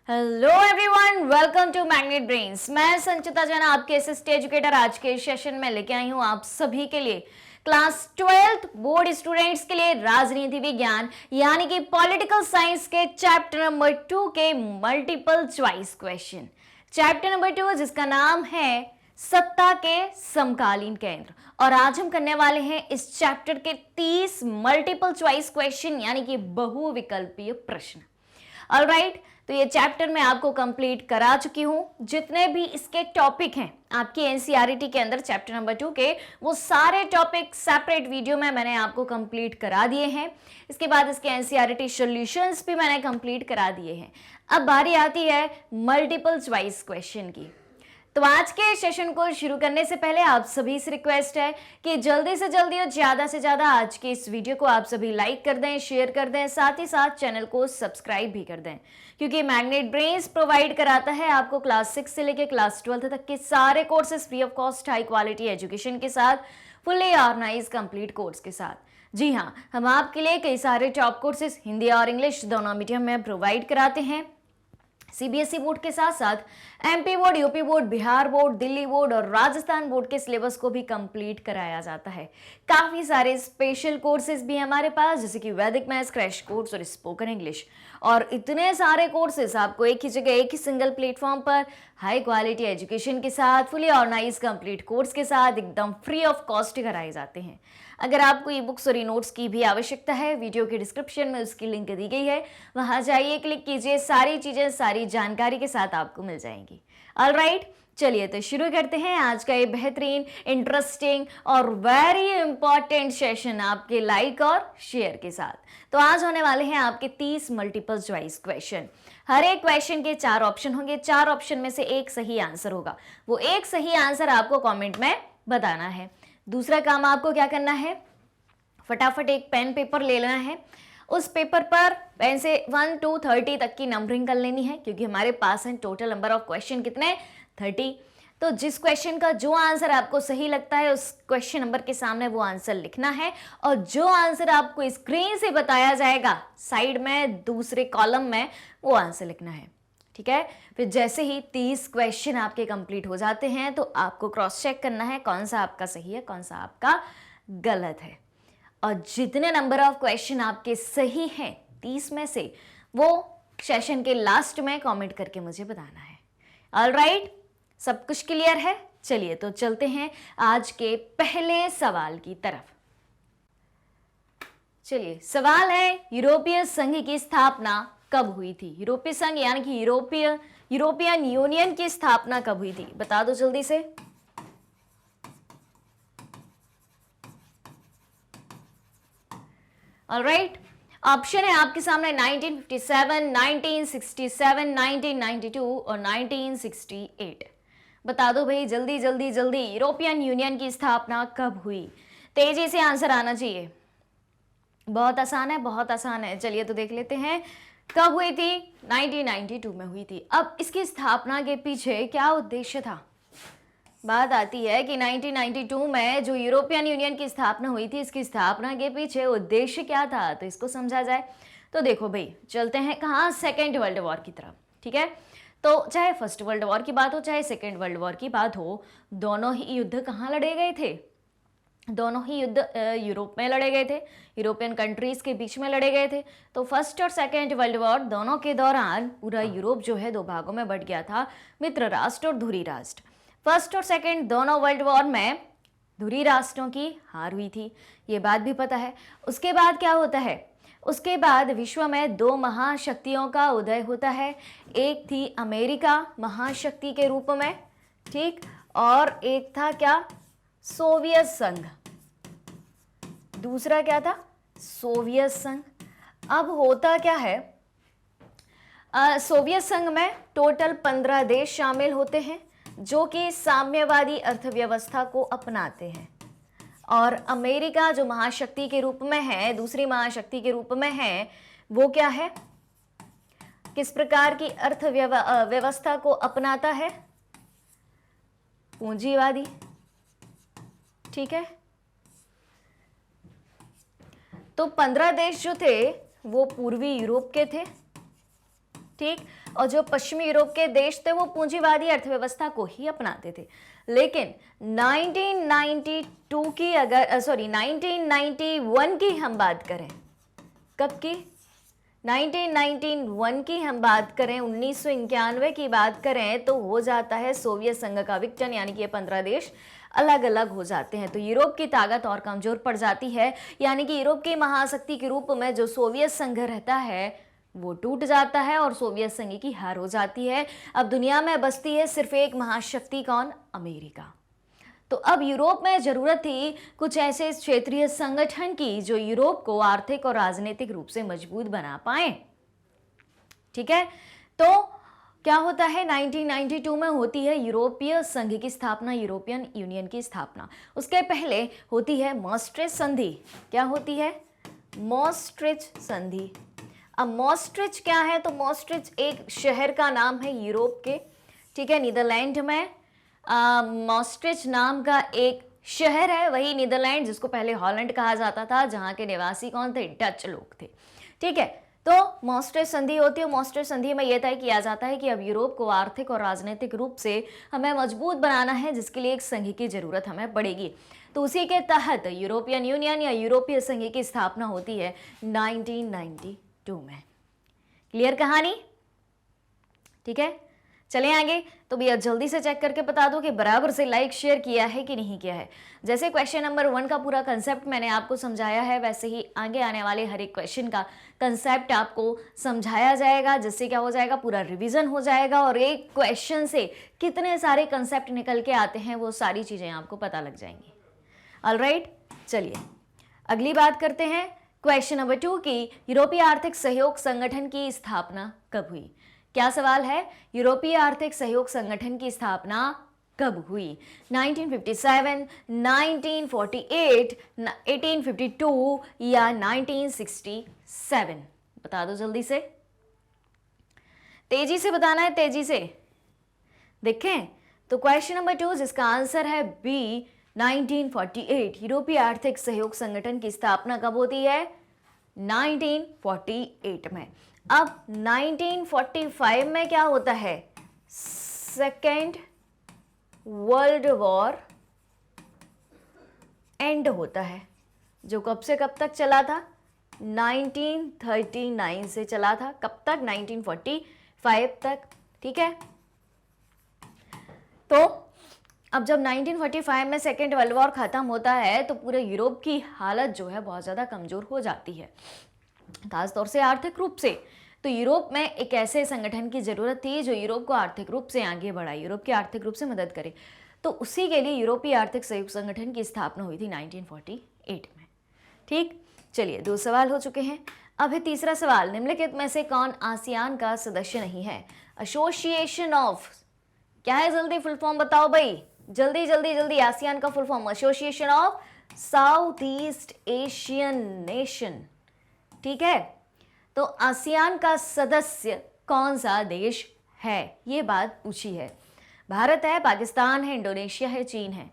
Hello everyone, welcome to Magnet Brains. मैं संचिता जैन आपके assistant educator आज के सेशन में लेके आई हूँ आप सभी के लिए क्लास 12th बोर्ड स्टूडेंट्स के लिए राजनीति विज्ञान यानी कि पॉलिटिकल साइंस के चैप्टर नंबर 2 के multiple choice question. Chapter number 2 जिसका नाम है सत्ता के समकालीन केंद्र, और आज हम करने वाले हैं इस चैप्टर के 30 मल्टीपल चॉइस क्वेश्चन यानी कि बहुविकल्पीय प्रश्न। ऑलराइट, तो ये चैप्टर मैं आपको कंप्लीट करा चुकी हूं। जितने भी इसके टॉपिक हैं आपकी एनसीईआरटी के अंदर चैप्टर नंबर 2 के, वो सारे टॉपिक सेपरेट वीडियो में मैंने आपको कंप्लीट करा दिए हैं। इसके बाद इसके एनसीईआरटी सॉल्यूशंस भी मैंने कंप्लीट करा दिए हैं। अब बारी आती है मल्टीपल चॉइस क्वेश्चन की। तो आज के सेशन को शुरू करने से पहले आप सभी से रिक्वेस्ट है कि जल्दी से जल्दी और ज्यादा से ज्यादा आज के इस वीडियो को आप सभी लाइक कर दें, शेयर कर दें, साथ ही साथ चैनल को सब्सक्राइब भी कर दें, क्योंकि मैग्नेट ब्रेन्स प्रोवाइड कराता है आपको क्लास 6 से लेकर क्लास 12 तक के सारे courses free of cost, high quality education के साथ, फुल्ली ऑर्गेनाइज कंप्लीट कोर्स के साथ। जी हाँ, हम आपके लिए कई सारे टॉप कोर्सेज हिंदी और इंग्लिश दोनों मीडियम में प्रोवाइड कराते हैं। सीबीएसई बोर्ड के साथ साथ MP board, UP board, Bihar board, Delhi board और राजस्थान बोर्ड के सिलेबस को भी कंप्लीट कराया जाता है। काफी सारे स्पेशल कोर्सेज भी हमारे पास, जैसे कि वैदिक मैथ्स क्रैश कोर्स और स्पोकन इंग्लिश, और इतने सारे कोर्सेज आपको एक ही जगह, एक ही सिंगल प्लेटफॉर्म पर हाई क्वालिटी एजुकेशन के साथ, फुली ऑर्गेनाइज कंप्लीट कोर्स के साथ एकदम फ्री ऑफ कॉस्ट कराए जाते हैं। अगर आपको ई बुक्स और ई नोट्स की भी आवश्यकता है, वीडियो के डिस्क्रिप्शन में उसकी लिंक दी गई है, वहां जाइए, क्लिक कीजिए, सारी चीजें सारी जानकारी के साथ आपको मिल जाएंगी। ऑलराइट, चलिए तो शुरू करते हैं आज का ये बेहतरीन, इंटरेस्टिंग और वेरी इंपॉर्टेंट सेशन आपके लाइक और शेयर के साथ। तो आज होने वाले हैं आपके 30 मल्टीपल चॉइस क्वेश्चन। हर एक क्वेश्चन के 4 ऑप्शन होंगे, 4 ऑप्शन में से एक सही आंसर होगा। वो एक सही आंसर आपको कॉमेंट में बताना है। दूसरा काम आपको क्या करना है, फटाफट एक पेन पेपर ले लेना है। उस पेपर पर पेन से 1 to 30 तक की नंबरिंग कर लेनी है, क्योंकि हमारे पास है टोटल नंबर ऑफ क्वेश्चन कितने, 30। तो जिस क्वेश्चन का जो आंसर आपको सही लगता है उस क्वेश्चन नंबर के सामने वो आंसर लिखना है, और जो आंसर आपको स्क्रीन से बताया जाएगा साइड में दूसरे कॉलम में वो आंसर लिखना है। ठीक है, फिर जैसे ही 30 क्वेश्चन आपके कंप्लीट हो जाते हैं तो आपको क्रॉस चेक करना है कौन सा आपका सही है, कौन सा आपका गलत है। और जितने नंबर ऑफ क्वेश्चन आपके सही हैं 30 में से, वो सेशन के लास्ट में कमेंट करके मुझे बताना है। ऑलराइट, सब कुछ क्लियर है? चलिए तो चलते हैं आज के पहले सवाल की तरफ। चलिए, सवाल है यूरोपीय संघ की स्थापना कब हुई थी? यूरोपीय संघ यानी कि यूरोपियन यूनियन की स्थापना कब हुई थी? बता दो जल्दी से। ऑलराइट, ऑप्शन है आपके सामने 1957, 1967, 1992 और 1968। बता दो भाई, जल्दी जल्दी जल्दी, यूरोपियन यूनियन की स्थापना कब हुई? तेजी से आंसर आना चाहिए। बहुत आसान है, बहुत आसान है। चलिए तो देख लेते हैं कब हुई थी। 1992 में हुई थी। अब इसकी स्थापना के पीछे क्या उद्देश्य था? बात आती है कि 1992 में जो यूरोपियन यूनियन की स्थापना हुई थी, इसकी स्थापना के पीछे उद्देश्य क्या था, तो इसको समझा जाए तो देखो भाई, चलते हैं कहाँ, सेकेंड वर्ल्ड वॉर की तरफ। ठीक है, तो चाहे फर्स्ट वर्ल्ड वॉर की बात हो चाहे सेकेंड वर्ल्ड वॉर की बात हो, दोनों ही युद्ध कहाँ लड़े गए थे? दोनों ही युद्ध यूरोप में लड़े गए थे, यूरोपियन कंट्रीज के बीच में लड़े गए थे। तो फर्स्ट और सेकेंड वर्ल्ड वॉर दोनों के दौरान पूरा यूरोप जो है 2 भागों में बंट गया था, मित्र राष्ट्र और धुरी राष्ट्र। फर्स्ट और सेकेंड दोनों वर्ल्ड वॉर में धुरी राष्ट्रों की हार हुई थी, ये बात भी पता है। उसके बाद क्या होता है? उसके बाद विश्व में 2 महाशक्तियों का उदय होता है। एक थी अमेरिका महाशक्ति के रूप में, ठीक, और एक था क्या, सोवियत संघ। दूसरा क्या था? सोवियत संघ। अब होता क्या है, सोवियत संघ में टोटल 15 देश शामिल होते हैं जो कि साम्यवादी अर्थव्यवस्था को अपनाते हैं, और अमेरिका जो महाशक्ति के रूप में है, दूसरी महाशक्ति के रूप में है, वो क्या है, किस प्रकार की अर्थव्यवस्था को अपनाता है? पूंजीवादी। ठीक है, तो 15 देश जो थे वो पूर्वी यूरोप के थे, ठीक। और जो पश्चिमी यूरोप के देश थे वो पूंजीवादी अर्थव्यवस्था को ही अपनाते थे। लेकिन 1992 की 1991 की हम बात करें, कब की? 1991 की हम बात करें, 1991 की बात करें, तो हो जाता है सोवियत संघ का विघटन, यानी कि ये 15 देश अलग अलग हो जाते हैं। तो यूरोप की ताकत और कमजोर पड़ जाती है, यानी कि यूरोप की महाशक्ति के रूप में जो सोवियत संघ रहता है वो टूट जाता है और सोवियत संघ की हार हो जाती है। अब दुनिया में बचती है सिर्फ एक महाशक्ति, कौन? अमेरिका। तो अब यूरोप में जरूरत थी कुछ ऐसे क्षेत्रीय संगठन की जो यूरोप को आर्थिक और राजनीतिक रूप से मजबूत बना पाए। ठीक है, तो क्या होता है? 1992 में होती है यूरोपीय संघ की स्थापना, यूरोपियन यूनियन की स्थापना। उसके पहले होती है मॉस्ट्रिच संधि। क्या होती है? मॉस्ट्रिच संधि। अब मॉस्ट्रिच क्या है? तो मॉस्ट्रिच एक शहर का नाम है यूरोप के, ठीक है, नीदरलैंड में मॉस्ट्रिच नाम का एक शहर है, वही नीदरलैंड जिसको पहले हॉलैंड कहा जाता था, जहाँ के निवासी कौन थे? डच लोग थे। ठीक है, तो मॉस्ट्रिच संधि होती है। मॉस्ट्रिच संधि में यह तय किया जाता है कि अब यूरोप को आर्थिक और राजनीतिक रूप से हमें मजबूत बनाना है, जिसके लिए एक संघ की जरूरत हमें पड़ेगी। तो उसी के तहत यूरोपियन यूनियन या यूरोपीय संघ की स्थापना होती है 1992 में। क्लियर कहानी? ठीक है, चले आगे। तो भैया जल्दी से चेक करके बता दो कि बराबर से लाइक शेयर किया है कि नहीं किया है। जैसे क्वेश्चन नंबर 1 का पूरा कंसेप्ट मैंने आपको समझाया है, वैसे ही आगे आने वाले हर एक क्वेश्चन का कंसेप्ट आपको समझाया जाएगा, जिससे क्या हो जाएगा? पूरा रिवीजन हो जाएगा और एक क्वेश्चन से कितने सारे कंसेप्ट निकल के आते हैं वो सारी चीजें आपको पता लग जाएंगी। ऑलराइट, चलिए अगली बात करते हैं क्वेश्चन नंबर 2 की। यूरोपीय आर्थिक सहयोग संगठन की स्थापना कब हुई? क्या सवाल है? यूरोपीय आर्थिक सहयोग संगठन की स्थापना कब हुई? 1957, 1948, 1852 या 1967? बता दो जल्दी से, तेजी से बताना है, तेजी से। देखें तो क्वेश्चन नंबर 2 जिसका आंसर है बी 1948, यूरोपीय आर्थिक सहयोग संगठन की स्थापना कब होती है? 1948 में। अब 1945 में क्या होता है? सेकेंड वर्ल्ड वॉर एंड होता है, जो कब से कब तक चला था? 1939 से चला था। कब तक? 1945 तक। ठीक है, तो अब जब 1945 में सेकेंड वर्ल्ड वॉर खत्म होता है तो पूरे यूरोप की हालत जो है बहुत ज़्यादा कमज़ोर हो जाती है, खासतौर से आर्थिक रूप से। तो यूरोप में एक ऐसे संगठन की ज़रूरत थी जो यूरोप को आर्थिक रूप से आगे बढ़ाए, यूरोप की आर्थिक रूप से मदद करे। तो उसी के लिए यूरोपीय आर्थिक सहयोग संगठन की स्थापना हुई थी 1948 में। ठीक, चलिए 2 सवाल हो चुके हैं। अब है तीसरा सवाल, निम्नलिखित में से कौन आसियान का सदस्य नहीं है? एसोसिएशन ऑफ, क्या है? जल्दी फुल फॉर्म बताओ भाई, जल्दी जल्दी जल्दी। आसियान का full form association of south east Asian nation. ठीक है, तो आसियान का सदस्य कौन सा देश है? ये बात पूछी है। भारत है, पाकिस्तान है, इंडोनेशिया है, चीन है।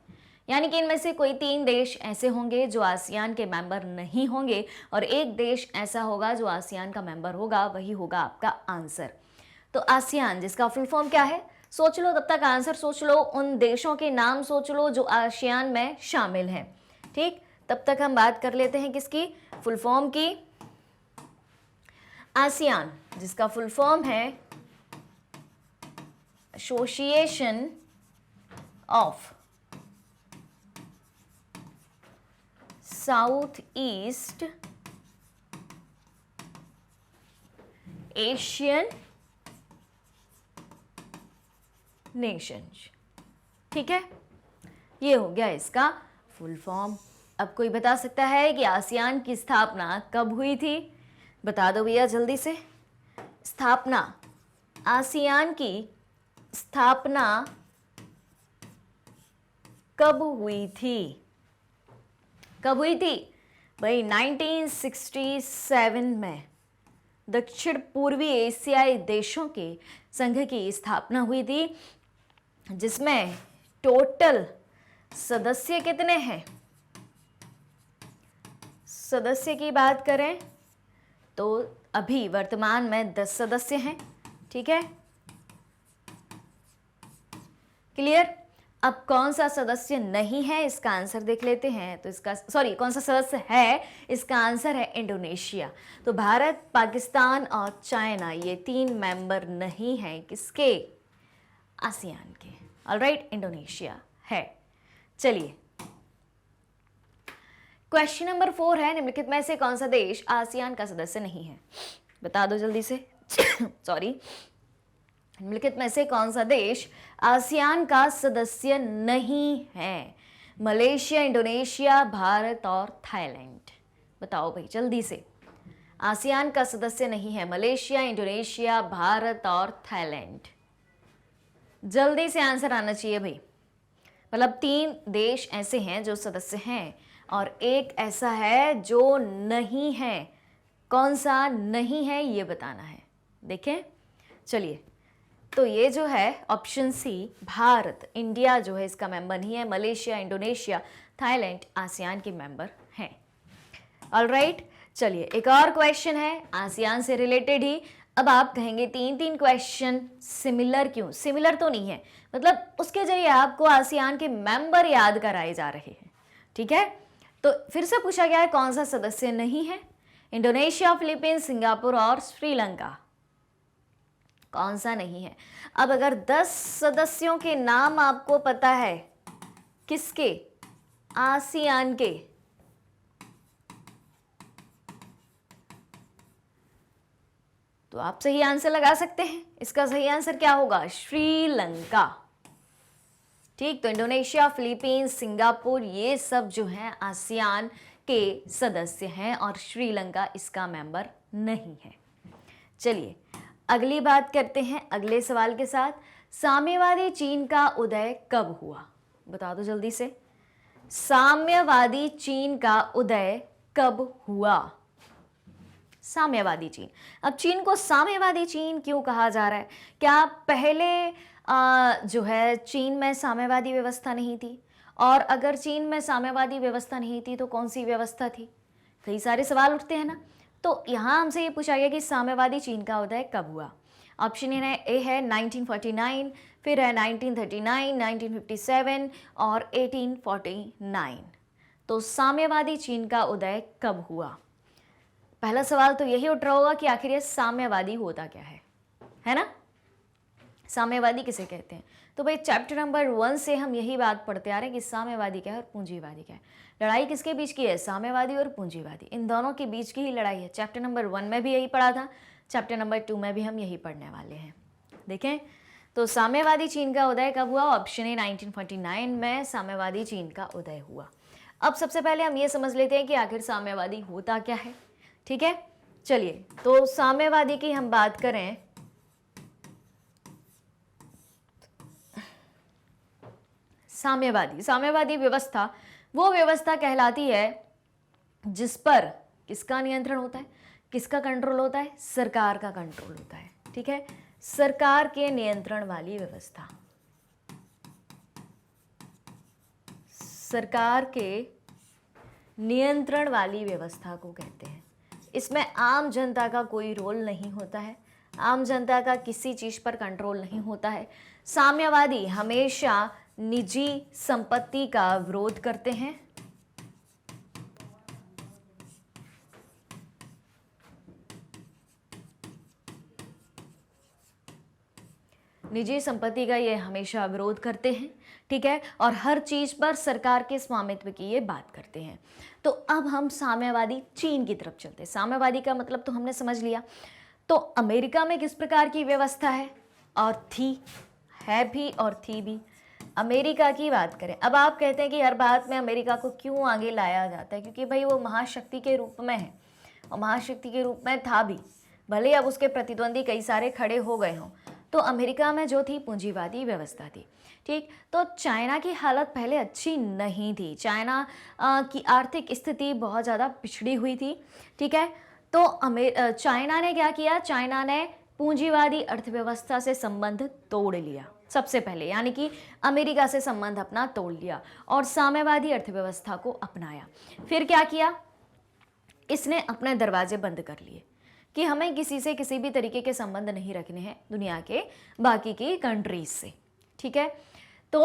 यानी कि इनमें से कोई 3 देश ऐसे होंगे जो आसियान के मेंबर नहीं होंगे और एक देश ऐसा होगा जो आसियान का मेंबर होगा, वही होगा आपका आंसर। तो आसियान जिसका फुल फॉर्म क्या है? सोच लो, तब तक आंसर सोच लो, उन देशों के नाम सोच लो जो आसियान में शामिल हैं। ठीक, तब तक हम बात कर लेते हैं किसकी? फुल फॉर्म की। आसियान जिसका फुल फॉर्म है association of south east Asian Nations. ठीक है, ये हो गया इसका फुल फॉर्म। अब कोई बता सकता है कि आसियान की स्थापना कब हुई थी? बता दो भैया जल्दी से। स्थापना, आसियान की स्थापना कब हुई थी? कब हुई थी भाई? 1967 में दक्षिण पूर्वी एशियाई देशों के संघ की स्थापना हुई थी, जिसमें टोटल सदस्य कितने हैं? सदस्य की बात करें तो अभी वर्तमान में 10 सदस्य हैं। ठीक है, क्लियर। अब कौन सा सदस्य नहीं है इसका आंसर देख लेते हैं। तो इसका कौन सा सदस्य है, इसका आंसर है इंडोनेशिया। तो भारत, पाकिस्तान और चाइना ये 3 मेंबर नहीं हैं किसके, आसियान के। ऑलराइट, इंडोनेशिया है। चलिए, क्वेश्चन नंबर 4 है, निम्नलिखित में से कौन सा देश आसियान का सदस्य नहीं है, बता दो जल्दी से। सॉरी, निम्नलिखित में से कौन सा देश आसियान का सदस्य नहीं है। मलेशिया, इंडोनेशिया, भारत और थाईलैंड। बताओ भाई जल्दी से, आसियान का सदस्य नहीं है मलेशिया, इंडोनेशिया, भारत और थाईलैंड। जल्दी से आंसर आना चाहिए भाई। मतलब 3 देश ऐसे हैं जो सदस्य हैं और एक ऐसा है जो नहीं है। कौन सा नहीं है ये बताना है। देखें, चलिए, तो ये जो है ऑप्शन सी, भारत, इंडिया जो है इसका मेंबर नहीं है। मलेशिया, इंडोनेशिया, थाईलैंड आसियान के मेंबर हैं। ऑलराइट, चलिए एक और क्वेश्चन है आसियान से रिलेटेड ही। अब आप कहेंगे 3 क्वेश्चन सिमिलर क्यों? सिमिलर तो नहीं है, मतलब उसके जरिए आपको आसियान के मेंबर याद कराए जा रहे हैं। ठीक है, तो फिर से पूछा गया है कौन सा सदस्य नहीं है। इंडोनेशिया, फिलीपींस, सिंगापुर और श्रीलंका। कौन सा नहीं है? अब अगर 10 सदस्यों के नाम आपको पता है, किसके, आसियान के, तो आप सही आंसर लगा सकते हैं। इसका सही आंसर क्या होगा? श्रीलंका। ठीक, तो इंडोनेशिया, फिलीपींस, सिंगापुर ये सब जो हैं आसियान के सदस्य हैं और श्रीलंका इसका मेंबर नहीं है। चलिए अगली बात करते हैं अगले सवाल के साथ। साम्यवादी चीन का उदय कब हुआ? बता दो जल्दी से। साम्यवादी चीन का उदय कब हुआ? साम्यवादी चीन। अब चीन को साम्यवादी चीन क्यों कहा जा रहा है? क्या पहले जो है चीन में साम्यवादी व्यवस्था नहीं थी? और अगर चीन में साम्यवादी व्यवस्था नहीं थी तो कौन सी व्यवस्था थी? कई सारे सवाल उठते हैं ना। तो यहाँ हमसे ये पूछा गया कि साम्यवादी चीन का उदय कब हुआ। ऑप्शन ए है 1949, फिर है 1939, 1957 और 1849। तो साम्यवादी चीन का उदय कब हुआ? पहला सवाल तो यही उठ रहा होगा कि आखिर ये साम्यवादी होता क्या है ना? साम्यवादी किसे कहते हैं? तो भाई चैप्टर नंबर 1 से हम यही बात पढ़ते आ रहे हैं कि साम्यवादी क्या है और पूंजीवादी क्या है। लड़ाई किसके बीच की है? साम्यवादी और पूंजीवादी, इन दोनों के बीच की ही लड़ाई है। चैप्टर नंबर 1 में भी यही पढ़ा था, चैप्टर नंबर 2 में भी हम यही पढ़ने वाले हैं। देखें, तो साम्यवादी चीन का उदय कब हुआ? ऑप्शन ए 1949 में साम्यवादी चीन का उदय हुआ। अब सबसे पहले हम ये समझ लेते हैं कि आखिर साम्यवादी होता क्या है। ठीक है, चलिए, तो साम्यवादी की हम बात करें, साम्यवादी व्यवस्था वो व्यवस्था कहलाती है जिस पर किसका नियंत्रण होता है, किसका कंट्रोल होता है? सरकार का कंट्रोल होता है। ठीक है, सरकार के नियंत्रण वाली व्यवस्था, सरकार के नियंत्रण वाली व्यवस्था को कहते हैं। इसमें आम जनता का कोई रोल नहीं होता है, आम जनता का किसी चीज पर कंट्रोल नहीं होता है। साम्यवादी हमेशा निजी संपत्ति का विरोध करते हैं, निजी संपत्ति का ये हमेशा विरोध करते हैं। ठीक है, और हर चीज पर सरकार के स्वामित्व की ये बात करते हैं। तो अब हम साम्यवादी चीन की तरफ चलते हैं। साम्यवादी का मतलब तो हमने समझ लिया। तो अमेरिका में किस प्रकार की व्यवस्था है? और थी, है भी और थी भी। अमेरिका की बात करें, अब आप कहते हैं कि हर बात में अमेरिका को क्यों आगे लाया जाता है? क्योंकि भाई वो महाशक्ति के रूप में है और महाशक्ति के रूप में था भी, भले अब उसके प्रतिद्वंदी कई सारे खड़े हो गए हों। तो अमेरिका में जो थी पूंजीवादी व्यवस्था थी। ठीक, तो चाइना की हालत पहले अच्छी नहीं थी। चाइना की आर्थिक स्थिति बहुत ज़्यादा पिछड़ी हुई थी। ठीक है, तो चाइना ने क्या किया? चाइना ने पूंजीवादी अर्थव्यवस्था से संबंध तोड़ लिया सबसे पहले, यानी कि अमेरिका से संबंध अपना तोड़ लिया और साम्यवादी अर्थव्यवस्था को अपनाया। फिर क्या किया? इसने अपने दरवाजे बंद कर लिए। कि हमें किसी से किसी भी तरीके के संबंध नहीं रखने हैं दुनिया के बाकी की कंट्रीज से, ठीक है। तो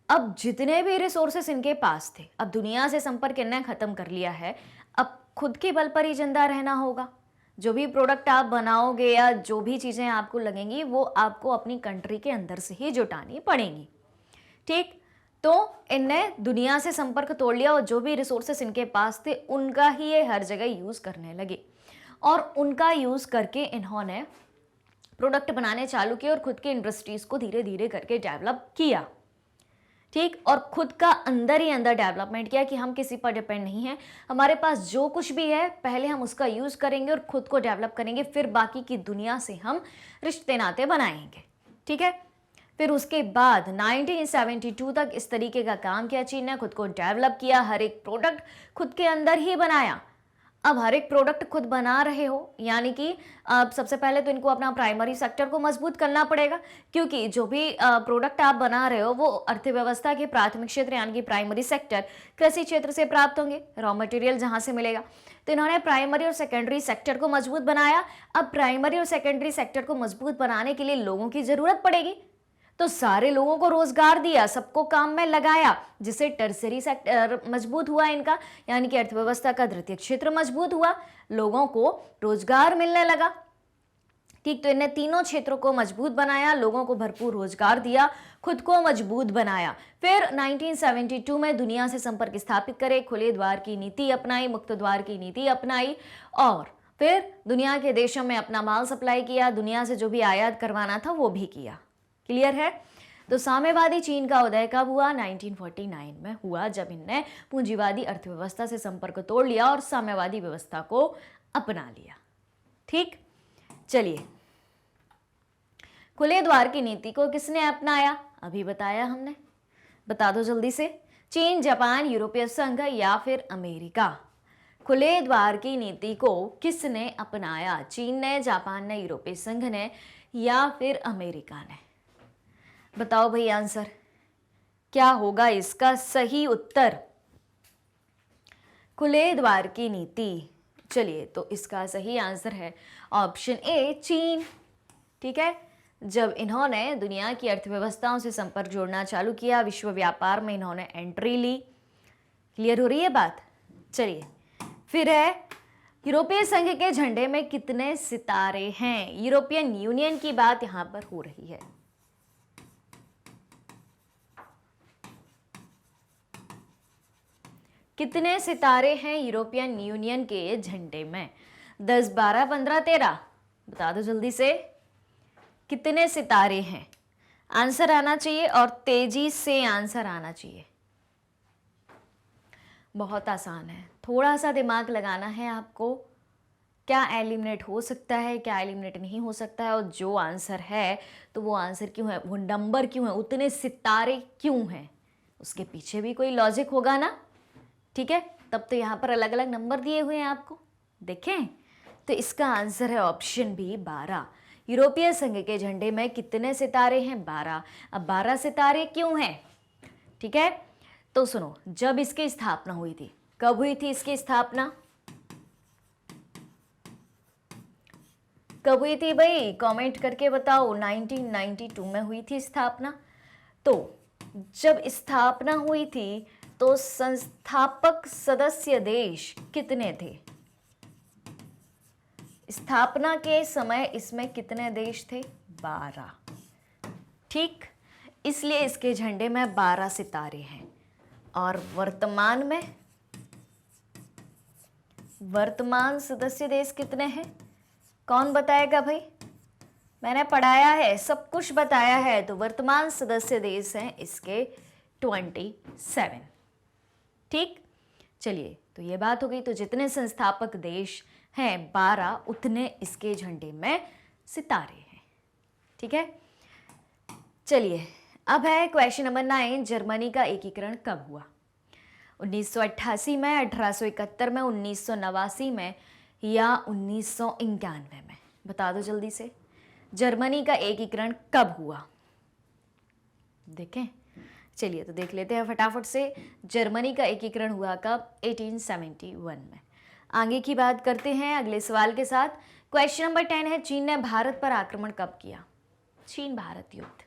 अब जितने भी रिसोर्सेस इनके पास थे, अब दुनिया से संपर्क इन्हें खत्म कर लिया है, अब खुद के बल पर ही जिंदा रहना होगा। जो भी प्रोडक्ट आप बनाओगे या जो भी चीज़ें आपको लगेंगी वो आपको अपनी कंट्री के अंदर से ही जुटानी पड़ेंगी, ठीक। तो इनने दुनिया से संपर्क तोड़ लिया और जो भी रिसोर्सेस इनके पास थे उनका ही ये हर जगह यूज़ करने लगे और उनका यूज़ करके इन्होंने प्रोडक्ट बनाने चालू किए और खुद की इंडस्ट्रीज़ को धीरे धीरे करके डेवलप किया, ठीक। और खुद का अंदर ही अंदर डेवलपमेंट किया कि हम किसी पर डिपेंड नहीं हैं, हमारे पास जो कुछ भी है पहले हम उसका यूज़ करेंगे और खुद को डेवलप करेंगे, फिर बाकी की दुनिया से हम रिश्ते नाते बनाएंगे, ठीक है। फिर उसके बाद 1972 तक इस तरीके का काम किया चीन ने, खुद को डेवलप किया, हर एक प्रोडक्ट खुद के अंदर ही बनाया। अब हर एक प्रोडक्ट खुद बना रहे हो यानी कि अब सबसे पहले तो इनको अपना प्राइमरी सेक्टर को मजबूत करना पड़ेगा, क्योंकि जो भी प्रोडक्ट आप बना रहे हो वो अर्थव्यवस्था के प्राथमिक क्षेत्र यानी कि प्राइमरी सेक्टर कृषि क्षेत्र से प्राप्त होंगे, रॉ मटेरियल जहां से मिलेगा। तो इन्होंने प्राइमरी और सेकेंडरी सेक्टर को मजबूत बनाया। अब प्राइमरी और सेकेंडरी सेक्टर को मजबूत बनाने के लिए लोगों की जरूरत पड़ेगी, तो सारे लोगों को रोजगार दिया, सबको काम में लगाया, जिससे टर्सरी सेक्टर मजबूत हुआ इनका, यानी कि अर्थव्यवस्था का द्वितीय क्षेत्र मजबूत हुआ, लोगों को रोजगार मिलने लगा, ठीक। तो इन्हें तीनों क्षेत्रों को मजबूत बनाया, लोगों को भरपूर रोजगार दिया, खुद को मजबूत बनाया। फिर 1972 में दुनिया से संपर्क स्थापित करे, खुले द्वार की नीति अपनाई, मुक्त द्वार की नीति अपनाई और फिर दुनिया के देशों में अपना माल सप्लाई किया, दुनिया से जो भी आयात करवाना था वो भी किया। क्लियर है। तो साम्यवादी चीन का उदय कब हुआ? 1949 में हुआ, जब इनने पूंजीवादी अर्थव्यवस्था से संपर्क तोड़ लिया और साम्यवादी व्यवस्था को अपना लिया, ठीक। चलिए, खुले द्वार की नीति को किसने अपनाया? अभी बताया हमने, बता दो जल्दी से। चीन, जापान, यूरोपीय संघ या फिर अमेरिका? खुले द्वार की नीति को किसने अपनाया? चीन ने, जापान ने, यूरोपीय संघ ने या फिर अमेरिका ने? बताओ भाई आंसर क्या होगा इसका सही उत्तर? खुले द्वार की नीति। चलिए, तो इसका सही आंसर है ऑप्शन ए, चीन, ठीक है। जब इन्होंने दुनिया की अर्थव्यवस्थाओं से संपर्क जोड़ना चालू किया, विश्व व्यापार में इन्होंने एंट्री ली। क्लियर हो रही है बात? चलिए, फिर है यूरोपीय संघ के झंडे में कितने सितारे हैं? यूरोपियन यूनियन की बात यहां पर हो रही है। कितने सितारे हैं यूरोपियन यूनियन के झंडे में? 10, 12, 15, 13? बता दो जल्दी से, कितने सितारे हैं? आंसर आना चाहिए और तेजी से आंसर आना चाहिए। बहुत आसान है, थोड़ा सा दिमाग लगाना है आपको। क्या एलिमिनेट हो सकता है, क्या एलिमिनेट नहीं हो सकता है, और जो आंसर है तो वो आंसर क्यों है, वो नंबर क्यों है, उतने सितारे क्यों हैं, उसके पीछे भी कोई लॉजिक होगा ना, ठीक है। तब तो यहाँ पर अलग अलग नंबर दिए हुए हैं आपको, देखें। तो इसका आंसर है ऑप्शन बी, 12। यूरोपीय संघ के झंडे में कितने सितारे हैं? 12। अब 12 सितारे क्यों हैं, ठीक है। तो सुनो, जब इसकी स्थापना हुई थी, कब हुई थी इसकी स्थापना? कब हुई थी भाई? कमेंट करके बताओ। 1992 में हुई थी स्थापना। तो जब स्थापना हुई थी तो संस्थापक सदस्य देश कितने थे? स्थापना के समय इसमें कितने देश थे? 12, ठीक। इसलिए इसके झंडे में 12 सितारे हैं। और वर्तमान सदस्य देश कितने हैं? कौन बताएगा भाई? मैंने पढ़ाया है, सब कुछ बताया है। तो वर्तमान सदस्य देश हैं इसके 27, ठीक। चलिए, तो ये बात हो गई। तो जितने संस्थापक देश हैं 12, उतने इसके झंडे में सितारे हैं, ठीक है। चलिए, अब है क्वेश्चन नंबर 9। जर्मनी का एकीकरण कब हुआ? 1988 में, 1871 में, 1989 में या 1991 में? बता दो जल्दी से, जर्मनी का एकीकरण कब हुआ? देखें, चलिए तो देख लेते हैं फटाफट से। जर्मनी का एकीकरण हुआ कब? 1871 में। आगे की बात करते हैं अगले सवाल के साथ क्वेश्चन नंबर 10 है, चीन ने भारत पर आक्रमण कब किया? चीन भारत युद्ध।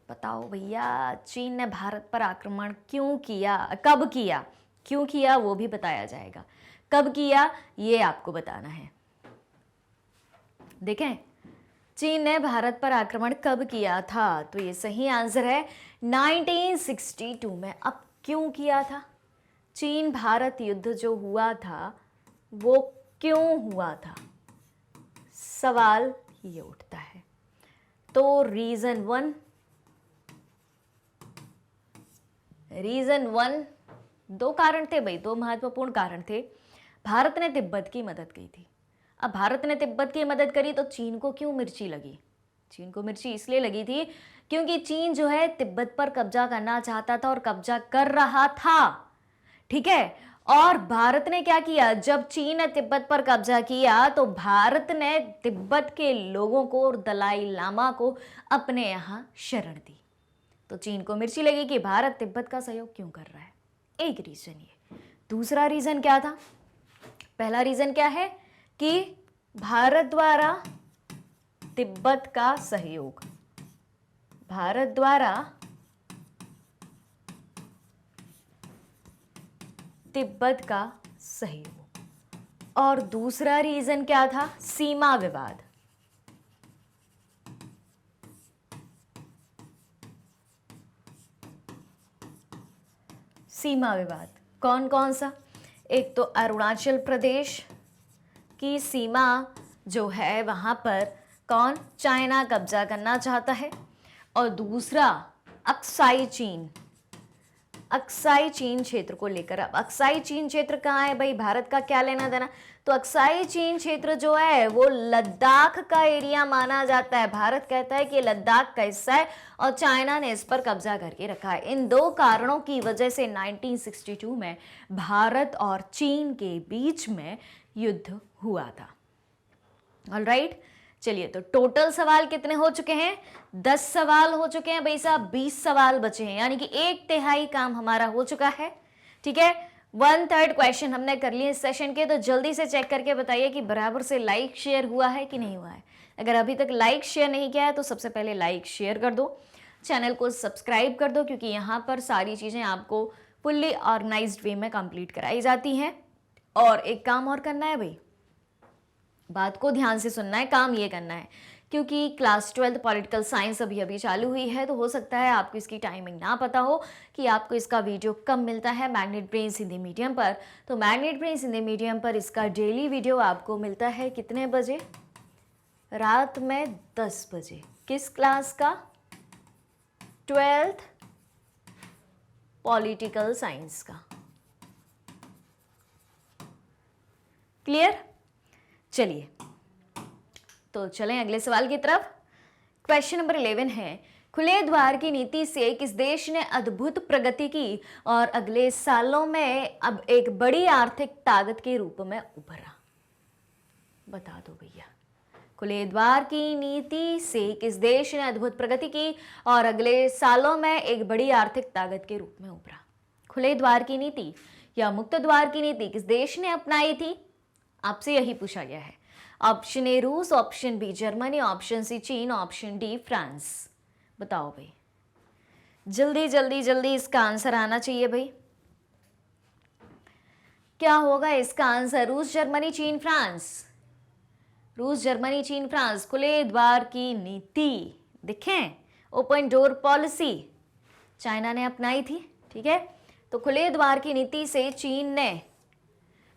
बताओ भैया, चीन ने भारत पर आक्रमण क्यों किया, कब किया? क्यों किया वो भी बताया जाएगा, कब किया ये आपको बताना है। देखें, चीन ने भारत पर आक्रमण कब किया था? तो ये सही आंसर है 1962 में। अब क्यों किया था? चीन भारत युद्ध जो हुआ था वो क्यों हुआ था, सवाल ये उठता है। तो रीजन वन, दो कारण थे भाई, दो महत्वपूर्ण कारण थे। भारत ने तिब्बत की मदद की थी। अब भारत ने तिब्बत की मदद करी तो चीन को क्यों मिर्ची लगी? चीन को मिर्ची इसलिए लगी थी क्योंकि चीन जो है तिब्बत पर कब्जा करना चाहता था और कब्जा कर रहा था, ठीक है। और भारत ने क्या किया, जब चीन ने तिब्बत पर कब्जा किया तो भारत ने तिब्बत के लोगों को और दलाई लामा को अपने यहां शरण दी। तो चीन को मिर्ची लगी कि भारत तिब्बत का सहयोग क्यों कर रहा है, एक रीजन ये। दूसरा रीजन क्या था? पहला रीजन क्या है कि भारत द्वारा तिब्बत का सहयोग, भारत द्वारा तिब्बत का सहयोग। और दूसरा रीजन क्या था? सीमा विवाद। सीमा विवाद कौन कौन सा? एक तो अरुणाचल प्रदेश की सीमा जो है वहां पर कौन, चाइना कब्जा करना चाहता है। और दूसरा अक्साई चीन, अक्साई चीन क्षेत्र को लेकर। अब अक्साई चीन क्षेत्र कहाँ है भाई, भारत का क्या लेना देना? तो अक्साई चीन क्षेत्र जो है वो लद्दाख का एरिया माना जाता है। भारत कहता है कि लद्दाख का हिस्सा है और चाइना ने इस पर कब्जा करके रखा है। इन दो कारणों की वजह से 1962 में भारत और चीन के बीच में युद्ध हुआ था। ऑलराइट, चलिए तो टोटल सवाल कितने हो चुके हैं? 10 सवाल हो चुके हैं भाई साहब, 20 सवाल बचे हैं, यानी कि 1/3 काम हमारा हो चुका है, ठीक है। 1/3 क्वेश्चन हमने कर लिए इस सेशन के। तो जल्दी से चेक करके बताइए कि बराबर से लाइक शेयर हुआ है कि नहीं हुआ है। अगर अभी तक लाइक शेयर नहीं किया है तो सबसे पहले लाइक शेयर कर दो, चैनल को सब्सक्राइब कर दो, क्योंकि यहाँ पर सारी चीज़ें आपको फुल्ली ऑर्गेनाइज्ड वे में कंप्लीट कराई जाती हैं। और एक काम और करना है भाई, बात को ध्यान से सुनना है, काम ये करना है, क्योंकि क्लास 12 पॉलिटिकल साइंस अभी अभी चालू हुई है, तो हो सकता है आपको इसकी टाइमिंग ना पता हो कि आपको इसका वीडियो कब मिलता है मैग्नेट ब्रेन्स हिंदी मीडियम पर। तो मैग्नेट ब्रेन्स हिंदी मीडियम पर इसका डेली वीडियो आपको मिलता है कितने बजे? रात में 10 बजे। किस क्लास का? 12th पॉलिटिकल साइंस का। क्लियर? चलिए तो चलें अगले सवाल की तरफ। क्वेश्चन नंबर 11 है, खुले द्वार की नीति से किस देश ने अद्भुत प्रगति की और अगले सालों में अब एक बड़ी आर्थिक ताकत के रूप में उभरा? बता दो भैया। खुले द्वार की नीति से किस देश ने अद्भुत प्रगति की और अगले सालों में एक बड़ी आर्थिक ताकत के रूप में उभरा? खुले द्वार की नीति या मुक्त द्वार की नीति किस देश ने अपनाई थी? आपसे यही पूछा गया है। ऑप्शन ए रूस, option B Germany, option C चीन, ऑप्शन डी फ्रांस। बताओ भाई, जल्दी जल्दी जल्दी इसका आंसर आना चाहिए भाई। क्या होगा इसका आंसर? रूस, जर्मनी, चीन, फ्रांस। रूस, जर्मनी, चीन, फ्रांस। खुले द्वार की नीति, देखें, ओपन डोर पॉलिसी चाइना ने अपनाई थी, ठीक है। तो खुले द्वार की नीति से चीन ने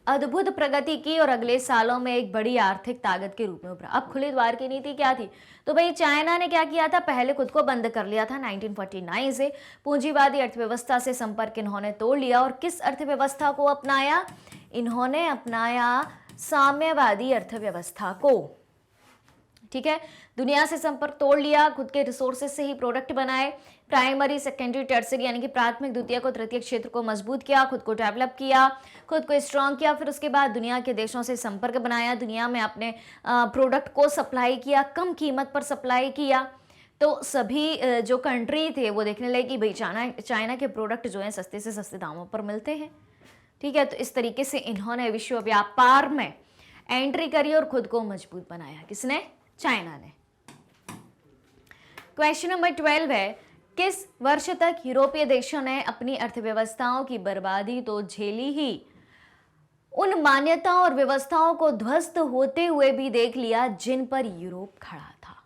अद्भुत प्रगति की और अगले सालों में एक बड़ी आर्थिक ताकत के रूप में उभरा। अब खुले द्वार की नीति क्या थी? तो भाई चाइना ने क्या किया था, पहले खुद को बंद कर लिया था 1949 से। पूंजीवादी अर्थव्यवस्था से संपर्क इन्होंने तोड़ लिया और किस अर्थव्यवस्था को अपनाया? इन्होंने अपनाया साम्यवादी अर्थव्यवस्था को, ठीक है। दुनिया से संपर्क तोड़ लिया, खुद के रिसोर्सेज से ही प्रोडक्ट बनाए, प्राइमरी, सेकेंडरी, टर्सरी यानी कि प्राथमिक, द्वितीयक और तृतीयक क्षेत्र को मजबूत किया, खुद को डेवलप किया, खुद को स्ट्रांग किया। फिर उसके बाद दुनिया के देशों से संपर्क बनाया, दुनिया में अपने प्रोडक्ट को सप्लाई किया, कम कीमत पर सप्लाई किया। तो सभी जो कंट्री थे वो देखने लगे कि भाई चाइना के प्रोडक्ट जो हैं सस्ते से सस्ते दामों पर मिलते हैं, ठीक है। तो इस तरीके से इन्होंने विश्व व्यापार में एंट्री करी और खुद को मजबूत बनाया। किसने? चाइना ने। क्वेश्चन नंबर 12 है, किस वर्ष तक यूरोपीय देशों ने अपनी अर्थव्यवस्थाओं की बर्बादी तो झेली ही, उन मान्यताओं और व्यवस्थाओं को ध्वस्त होते हुए भी देख लिया जिन पर यूरोप खड़ा था।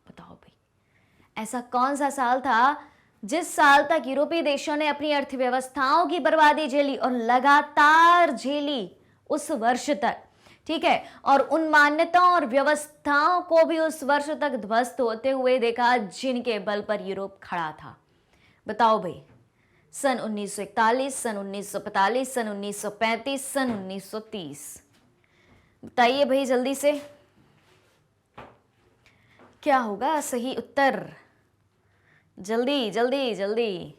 बताओ भाई, ऐसा कौन सा साल था जिस साल तक यूरोपीय देशों ने अपनी अर्थव्यवस्थाओं की बर्बादी झेली और लगातार झेली उस वर्ष तक, ठीक है, और उन मान्यताओं और व्यवस्थाओं को भी उस वर्ष तक ध्वस्त होते हुए देखा जिनके बल पर यूरोप खड़ा था। बताओ भाई, सन 1941, सन 1945, सन 1935, सन 1930। बताइए भाई जल्दी से, क्या होगा सही उत्तर? जल्दी जल्दी जल्दी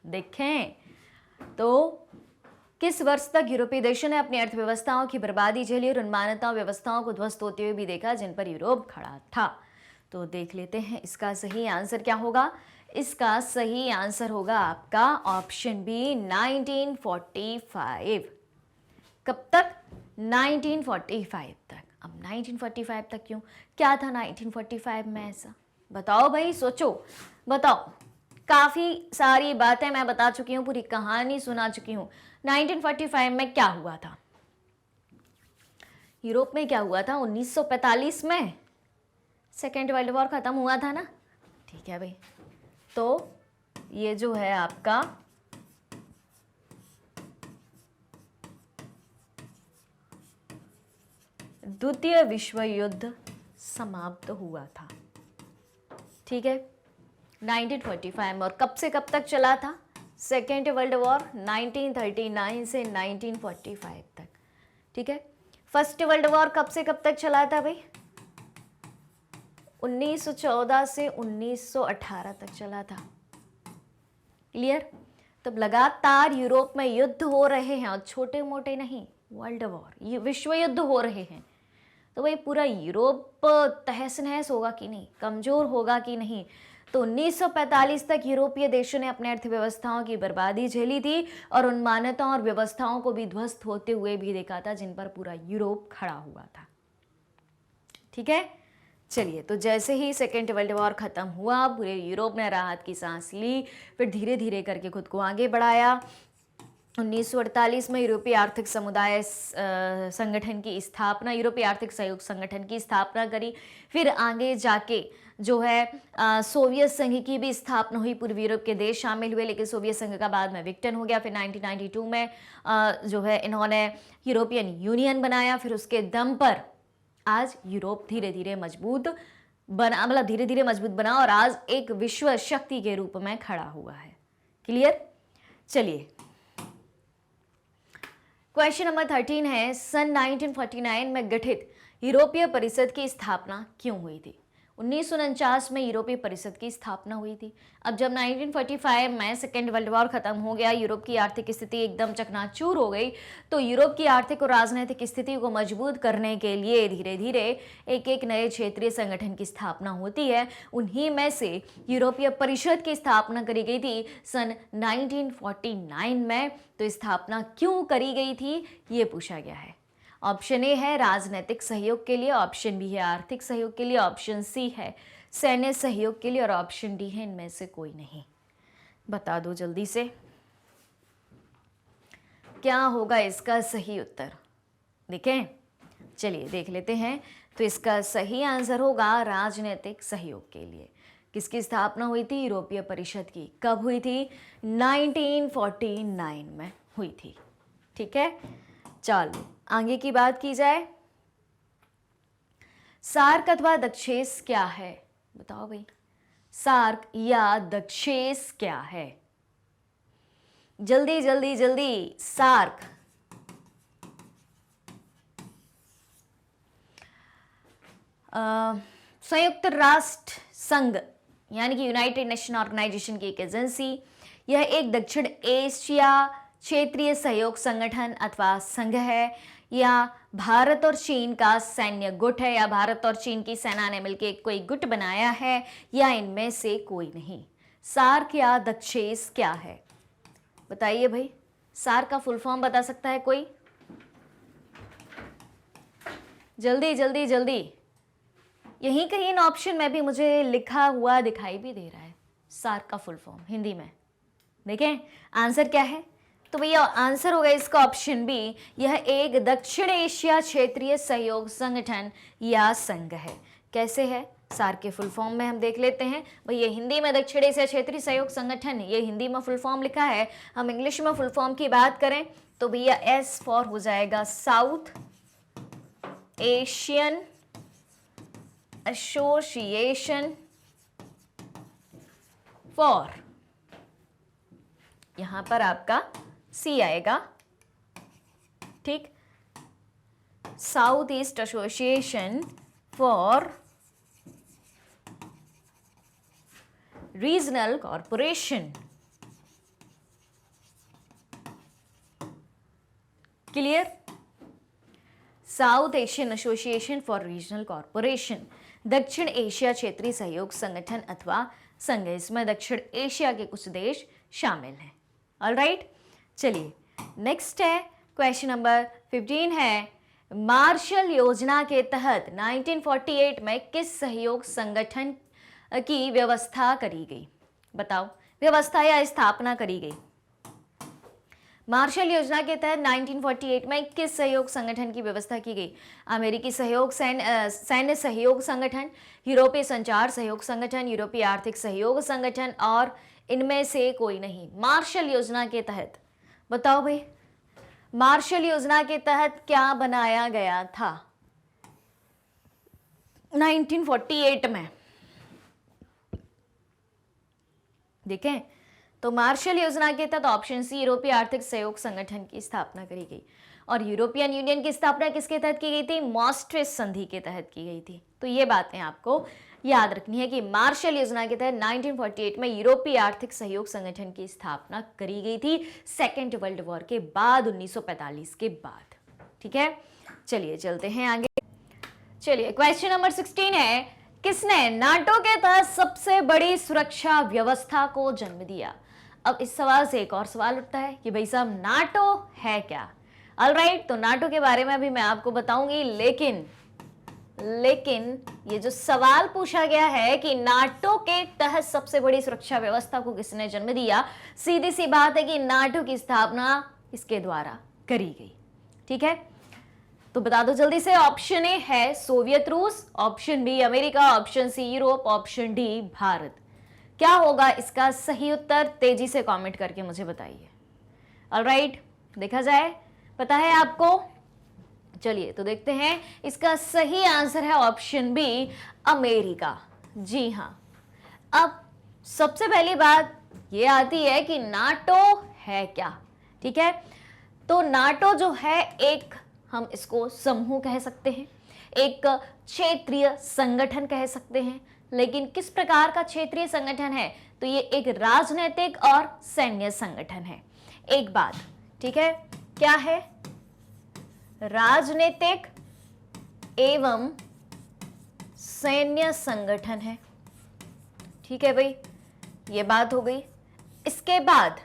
देखें तो किस वर्ष तक यूरोपीय देशों ने अपनी अर्थव्यवस्थाओं की बर्बादी झेली और उन मान्यताओं व्यवस्थाओं को ध्वस्त होते हुए भी देखा जिन पर यूरोप खड़ा था। तो देख लेते हैं इसका सही आंसर क्या होगा। इसका सही आंसर होगा आपका ऑप्शन बी, 1945। कब तक? 1945 तक। अब 1945 तक क्यों? क्या था 1945 में ऐसा? बताओ भाई, सोचो, बताओ। काफी सारी बातें मैं बता चुकी हूं, पूरी कहानी सुना चुकी हूं। 1945 में क्या हुआ था? यूरोप में क्या हुआ था? 1945 में सेकेंड वर्ल्ड वॉर खत्म हुआ था ना। ठीक है भाई, तो ये जो है आपका द्वितीय विश्व युद्ध समाप्त हुआ था। ठीक है, 1945 में। और कब से कब तक चला था सेकेंड वर्ल्ड वॉर? 1939 से 1945 तक। ठीक है, फर्स्ट वर्ल्ड वॉर कब से कब तक चला था भाई? 1914 से 1918 तक चला था। क्लियर? तब लगातार यूरोप में युद्ध हो रहे हैं, और छोटे मोटे नहीं, वर्ल्ड वॉर, ये विश्व युद्ध हो रहे हैं। तो भाई पूरा यूरोप तहस नहस होगा कि नहीं, कमजोर होगा कि नहीं? तो 1945 तक यूरोपीय देशों ने अपने अर्थव्यवस्थाओं की बर्बादी झेली थी और उन मान्यताओं और व्यवस्थाओं को भी ध्वस्त होते हुए भी देखा था जिन पर पूरा यूरोप खड़ा हुआ था। ठीक है, चलिए, तो जैसे ही सेकेंड वर्ल्ड वॉर खत्म हुआ, पूरे यूरोप ने राहत की सांस ली, फिर धीरे धीरे करके खुद को आगे बढ़ाया। 1948 में यूरोपीय आर्थिक समुदाय संगठन की स्थापना, यूरोपीय आर्थिक सहयोग संगठन की स्थापना करी। फिर आगे जाके जो है सोवियत संघ की भी स्थापना हुई, पूर्वी यूरोप के देश शामिल हुए, लेकिन सोवियत संघ का बाद में विघटन हो गया। फिर 1992 में जो है इन्होंने यूरोपियन यूनियन बनाया। फिर उसके दम पर आज यूरोप धीरे धीरे मजबूत बना, मतलब धीरे धीरे मजबूत बना और आज एक विश्व शक्ति के रूप में खड़ा हुआ है। क्लियर? चलिए, क्वेश्चन नंबर 13 है, सन 1949 में गठित यूरोपीय परिषद की स्थापना क्यों हुई थी? 1949 में यूरोपीय परिषद की स्थापना हुई थी। अब जब 1945 में सेकेंड वर्ल्ड वॉर खत्म हो गया, यूरोप की आर्थिक स्थिति एकदम चकनाचूर हो गई, तो यूरोप की आर्थिक और राजनीतिक स्थिति को मजबूत करने के लिए धीरे धीरे एक एक नए क्षेत्रीय संगठन की स्थापना होती है। उन्हीं में से यूरोपीय परिषद की स्थापना करी गई थी सन 1949 में। तो स्थापना क्यों करी गई थी ये पूछा गया है। ऑप्शन ए है राजनीतिक सहयोग के लिए, ऑप्शन बी है आर्थिक सहयोग के लिए, ऑप्शन सी है सैन्य सहयोग के लिए, और ऑप्शन डी है इनमें से कोई नहीं। बता दो जल्दी से, क्या होगा इसका सही उत्तर? देखें, चलिए देख लेते हैं। तो इसका सही आंसर होगा राजनीतिक सहयोग के लिए। किसकी स्थापना हुई थी? यूरोपीय परिषद की। कब हुई थी? 1949 में हुई थी। ठीक है, चलो आगे की बात की जाए। सार्क अथवा दक्षेस क्या है? बताओ भाई, सार्क या दक्षेस क्या है? जल्दी जल्दी जल्दी। सार्क संयुक्त राष्ट्र संघ यानी कि यूनाइटेड नेशन ऑर्गेनाइजेशन की एक एजेंसी। यह एक दक्षिण एशिया क्षेत्रीय सहयोग संगठन अथवा संघ है, या भारत और चीन का सैन्य गुट है, या भारत और चीन की सेना ने मिलकर कोई गुट बनाया है, या इनमें से कोई नहीं। सार्क या दक्षेस क्या है? बताइए भाई, सार्क का फुल फॉर्म बता सकता है कोई? जल्दी जल्दी जल्दी। यहीं कहीं इन ऑप्शन में भी मुझे लिखा हुआ दिखाई भी दे रहा है सार्क का फुल फॉर्म हिंदी में। देखें आंसर क्या है, तो भैया आंसर होगा इसका ऑप्शन बी। यह एक दक्षिण एशिया क्षेत्रीय सहयोग संगठन या संघ है। कैसे है, सार्क के फुल फॉर्म में हम देख लेते हैं। भैया हिंदी में दक्षिण एशिया क्षेत्रीय सहयोग संगठन, ये हिंदी में फुल फॉर्म लिखा है। हम इंग्लिश में फुल फॉर्म की बात करें तो भैया एस फॉर हो जाएगा साउथ एशियन एसोसिएशन फॉर, यहां पर आपका सी आएगा, ठीक, south east association for regional corporation. Clear, south Asian association for regional corporation, दक्षिण एशिया क्षेत्रीय सहयोग संगठन अथवा संघ। इसमें दक्षिण एशिया के कुछ देश शामिल हैं। ऑलराइट, चलिए नेक्स्ट है क्वेश्चन नंबर 15 है, मार्शल योजना के तहत 1948 में किस सहयोग संगठन की व्यवस्था करी गई? बताओ, व्यवस्था या स्थापना करी गई। मार्शल योजना के तहत 1948 में किस सहयोग संगठन की व्यवस्था की गई? अमेरिकी सहयोग सैन्य सहयोग संगठन, यूरोपीय संचार सहयोग संगठन, यूरोपीय आर्थिक सहयोग संगठन और इनमें से कोई नहीं। मार्शल योजना के तहत बताओ भाई, मार्शल योजना के तहत क्या बनाया गया था 1948 में? देखें तो मार्शल योजना के तहत ऑप्शन सी यूरोपीय आर्थिक सहयोग संगठन की स्थापना करी गई। और यूरोपियन यूनियन की स्थापना किसके तहत की गई थी? मॉस्ट्रिच संधि के तहत की गई थी। तो ये बातें आपको याद रखनी है कि मार्शल योजना के तहत 1948 में यूरोपीय आर्थिक सहयोग संगठन की स्थापना करी गई थी, सेकेंड वर्ल्ड वॉर के बाद, 1945 के बाद। ठीक है, चलिए चलते हैं आगे। चलिए क्वेश्चन नंबर 16 है, किसने नाटो के तहत सबसे बड़ी सुरक्षा व्यवस्था को जन्म दिया? अब इस सवाल से एक और सवाल उठता है कि भाई साहब नाटो है क्या? ऑलराइट, तो नाटो के बारे में भी मैं आपको बताऊंगी, लेकिन ये जो सवाल पूछा गया है कि नाटो के तहत सबसे बड़ी सुरक्षा व्यवस्था को किसने जन्म दिया, सीधी सी बात है कि नाटो की स्थापना इसके द्वारा करी गई। ठीक है, तो बता दो जल्दी से। ऑप्शन ए है सोवियत रूस, option B America, option C Europe, option D Bharat. क्या होगा इसका सही उत्तर? तेजी से कमेंट करके मुझे बताइए। ऑलराइट, देखा जाए, पता है आपको? चलिए तो देखते हैं, इसका सही आंसर है ऑप्शन बी अमेरिका। जी हां। अब सबसे पहली बात ये आती है कि नाटो है क्या। ठीक है, तो नाटो जो है एक, हम इसको समूह कह सकते हैं, एक क्षेत्रीय संगठन कह सकते हैं। लेकिन किस प्रकार का क्षेत्रीय संगठन है? तो ये एक राजनीतिक और सैन्य संगठन है। एक बात, ठीक है, क्या है? राजनीतिक एवं सैन्य संगठन है। ठीक है भाई, ये बात हो गई। इसके बाद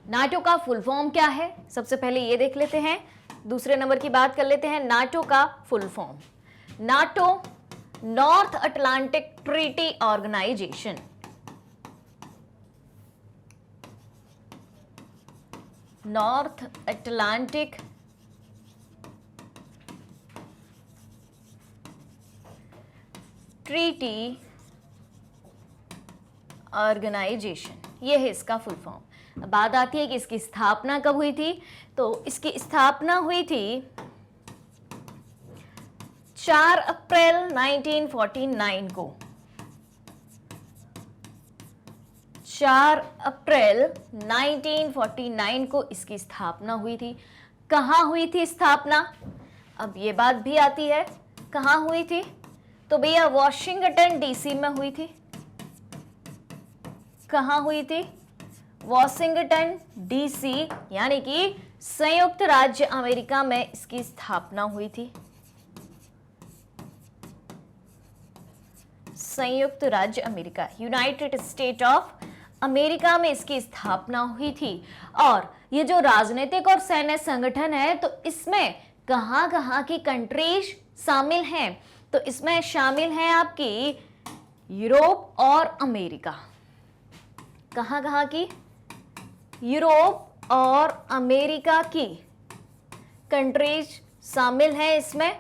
नाटो का फुल फॉर्म क्या है? सबसे पहले ये देख लेते हैं, दूसरे नंबर की बात कर लेते हैं। नाटो का full form, NATO North Atlantic Treaty Organization. North Atlantic Treaty Organization, ये है इसका फुल फॉर्म। बात आती है कि इसकी स्थापना कब हुई थी? तो इसकी स्थापना हुई थी 4 अप्रैल 1949 को। 4 अप्रैल 1949 को इसकी स्थापना हुई थी। कहां हुई थी स्थापना? अब ये बात भी आती है, कहां हुई थी? तो भैया वॉशिंगटन डीसी में हुई थी। कहां हुई थी? वॉशिंगटन डीसी, यानी कि संयुक्त राज्य अमेरिका में इसकी स्थापना हुई थी। संयुक्त राज्य America, United state of America में इसकी स्थापना हुई थी। और ये जो राजनीतिक और सैन्य संगठन है, तो इसमें कहाँ कहाँ की कंट्रीज शामिल हैं? तो इसमें शामिल है आपकी यूरोप और अमेरिका। कहाँ कहाँ की? यूरोप और अमेरिका की कंट्रीज शामिल है इसमें।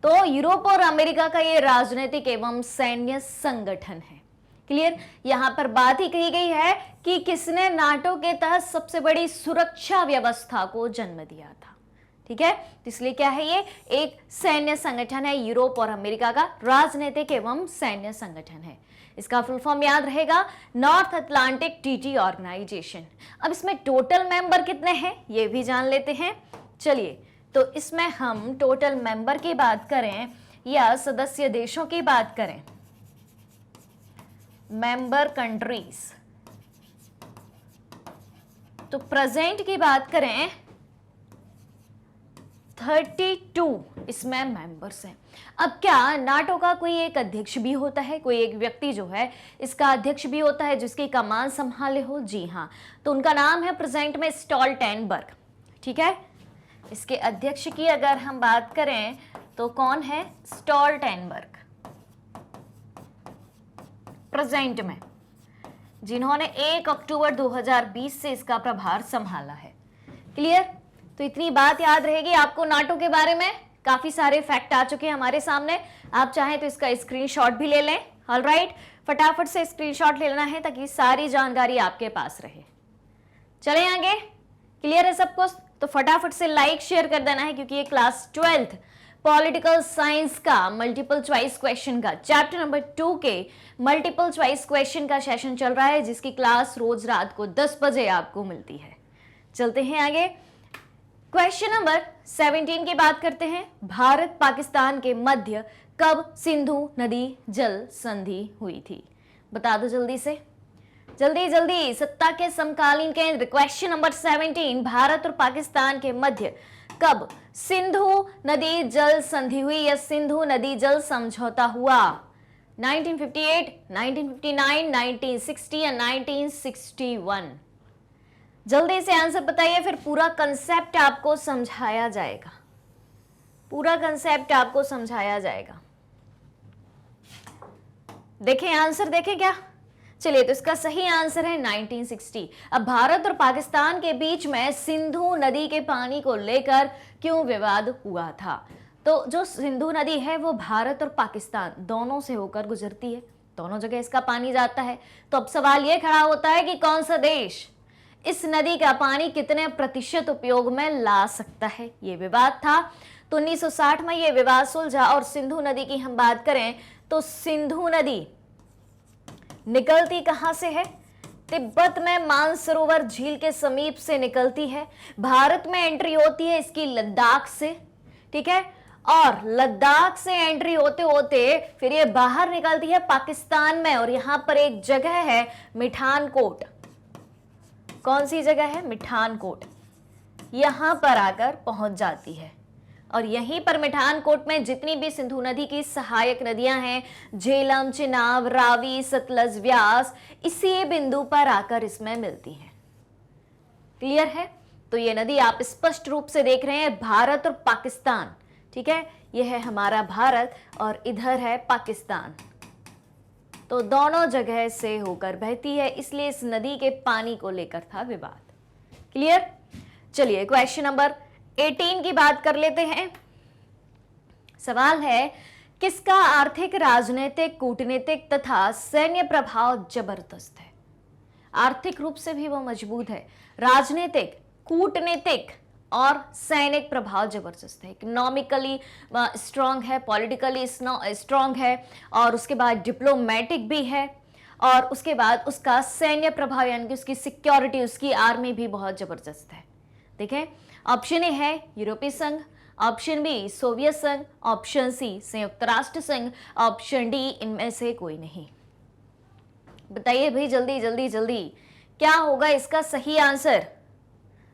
तो यूरोप और अमेरिका का ये राजनीतिक एवं सैन्य संगठन है। क्लियर? यहां पर बात ही कही गई है कि किसने नाटो के तहत सबसे बड़ी सुरक्षा व्यवस्था को जन्म दिया था। ठीक है, तो इसलिए क्या है, ये एक सैन्य संगठन है, यूरोप और अमेरिका का राजनीतिक एवं सैन्य संगठन है। इसका फुल फॉर्म याद रहेगा, नॉर्थ अटलांटिक ट्रीटी ऑर्गेनाइजेशन। अब इसमें टोटल मेंबर कितने हैं ये भी जान लेते हैं। चलिए, तो इसमें हम टोटल मेंबर की बात करें या सदस्य देशों की बात करें, मेंबर कंट्रीज, तो प्रेजेंट की बात करें 32 इसमें मेंबर्स हैं। अब क्या नाटो का कोई एक अध्यक्ष भी होता है, कोई एक व्यक्ति जो है इसका अध्यक्ष भी होता है जिसकी कमान संभाले हो? जी हाँ, तो उनका नाम है प्रेजेंट में स्टोल्टेनबर्ग। ठीक है, इसके अध्यक्ष की अगर हम बात करें तो कौन है? स्टोल्टेनबर्ग प्रेजेंट में, जिन्होंने 1 अक्टूबर 2020 से इसका प्रभार संभाला है। क्लियर? तो इतनी बात याद रहेगी आपको नाटो के बारे में। काफी सारे फैक्ट आ चुके हैं हमारे सामने, आप चाहें तो इसका स्क्रीनशॉट भी ले लें। ऑलराइट, फटाफट से स्क्रीनशॉट ले लेना है ताकि सारी जानकारी आपके पास रहे। चलें आगे, क्लियर है सब कुछ? तो फटाफट से लाइक शेयर कर देना है, क्योंकि ये क्लास 12th पॉलिटिकल साइंस का मल्टीपल चॉइस क्वेश्चन का चैप्टर नंबर 2 के मल्टीपल चॉइस क्वेश्चन का सेशन चल रहा है, जिसकी क्लास रोज रात को 10 बजे आपको मिलती है। चलते हैं आगे, क्वेश्चन नंबर 17 की बात करते हैं। भारत पाकिस्तान के मध्य कब सिंधु नदी जल संधि हुई थी? बता दो जल्दी से, जल्दी जल्दी, सत्ता के समकालीन केंद्र। क्वेश्चन नंबर 17, भारत और पाकिस्तान के मध्य कब सिंधु नदी जल संधि हुई या सिंधु नदी जल समझौता हुआ? 1958, 1959, 1960 या 1961? जल्दी से आंसर बताइए, फिर पूरा कंसेप्ट आपको समझाया जाएगा, पूरा कंसेप्ट आपको समझाया जाएगा। देखें आंसर, देखें क्या? चलिए, तो इसका सही आंसर है 1960। अब भारत और पाकिस्तान के बीच में सिंधु नदी के पानी को लेकर क्यों विवाद हुआ था? तो जो सिंधु नदी है वो भारत और पाकिस्तान दोनों से होकर गुजरती है, दोनों जगह इसका पानी जाता है। तो अब सवाल ये खड़ा होता है कि कौन सा देश इस नदी का पानी कितने प्रतिशत उपयोग में ला सकता है, ये विवाद था। तो 1960 में ये विवाद सुलझा। और सिंधु नदी की हम बात करें तो सिंधु नदी निकलती कहां से है? तिब्बत में मानसरोवर झील के समीप से निकलती है। भारत में एंट्री होती है इसकी लद्दाख से। ठीक है, और लद्दाख से एंट्री होते होते फिर ये बाहर निकलती है पाकिस्तान में, और यहां पर एक जगह है मिठानकोट। कौन सी जगह है? मिठानकोट। यहां पर आकर पहुंच जाती है, और यहीं पर मिठानकोट में जितनी भी सिंधु नदी की सहायक नदियां हैं, झेलम, चिनाब, रावी, सतलज, व्यास, इसी बिंदु पर आकर इसमें मिलती हैं। क्लियर है? तो ये नदी आप स्पष्ट रूप से देख रहे हैं, भारत और पाकिस्तान। ठीक है, यह है हमारा भारत और इधर है पाकिस्तान, तो दोनों जगह से होकर बहती है, इसलिए इस नदी के पानी को लेकर था विवाद। क्लियर? चलिए, क्वेश्चन नंबर 18 की बात कर लेते हैं। सवाल है, किसका आर्थिक, राजनीतिक, कूटनीतिक तथा सैन्य प्रभाव जबरदस्त है? आर्थिक रूप से भी वो मजबूत है, राजनीतिक, कूटनीतिक और सैनिक प्रभाव जबरदस्त है। इकोनॉमिकली स्ट्रांग है, पॉलिटिकली स्ट्रांग है, और उसके बाद डिप्लोमेटिक भी है, और उसके बाद उसका सैन्य प्रभाव यानी कि उसकी सिक्योरिटी, उसकी आर्मी भी बहुत जबरदस्त है। देखें, ऑप्शन ए है यूरोपीय संघ, ऑप्शन बी सोवियत संघ, ऑप्शन सी संयुक्त राष्ट्र संघ, ऑप्शन डी इनमें से कोई नहीं। बताइए भाई, जल्दी जल्दी जल्दी, क्या होगा इसका सही आंसर?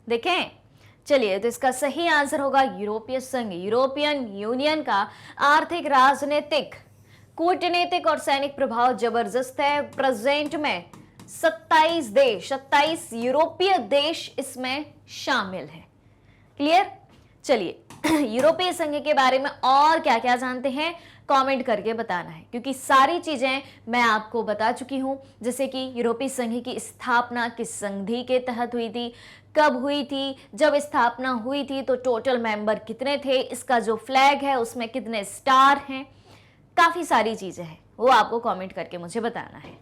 देखें, चलिए, तो इसका सही आंसर होगा यूरोपीय संघ। यूरोपियन यूनियन का आर्थिक, राजनीतिक, कूटनीतिक और सैनिक प्रभाव जबरदस्त है। प्रेजेंट में 27 देश, 27 यूरोपीय देश इसमें शामिल है। क्लियर? चलिए यूरोपीय संघ के बारे में और क्या क्या जानते हैं कमेंट करके बताना है, क्योंकि सारी चीजें मैं आपको बता चुकी हूं, जैसे कि यूरोपीय संघ की स्थापना किस संधि के तहत हुई थी, कब हुई थी, जब स्थापना हुई थी तो टोटल मेंबर कितने थे, इसका जो फ्लैग है उसमें कितने स्टार हैं, काफी सारी चीजें हैं, वो आपको कमेंट करके मुझे बताना है।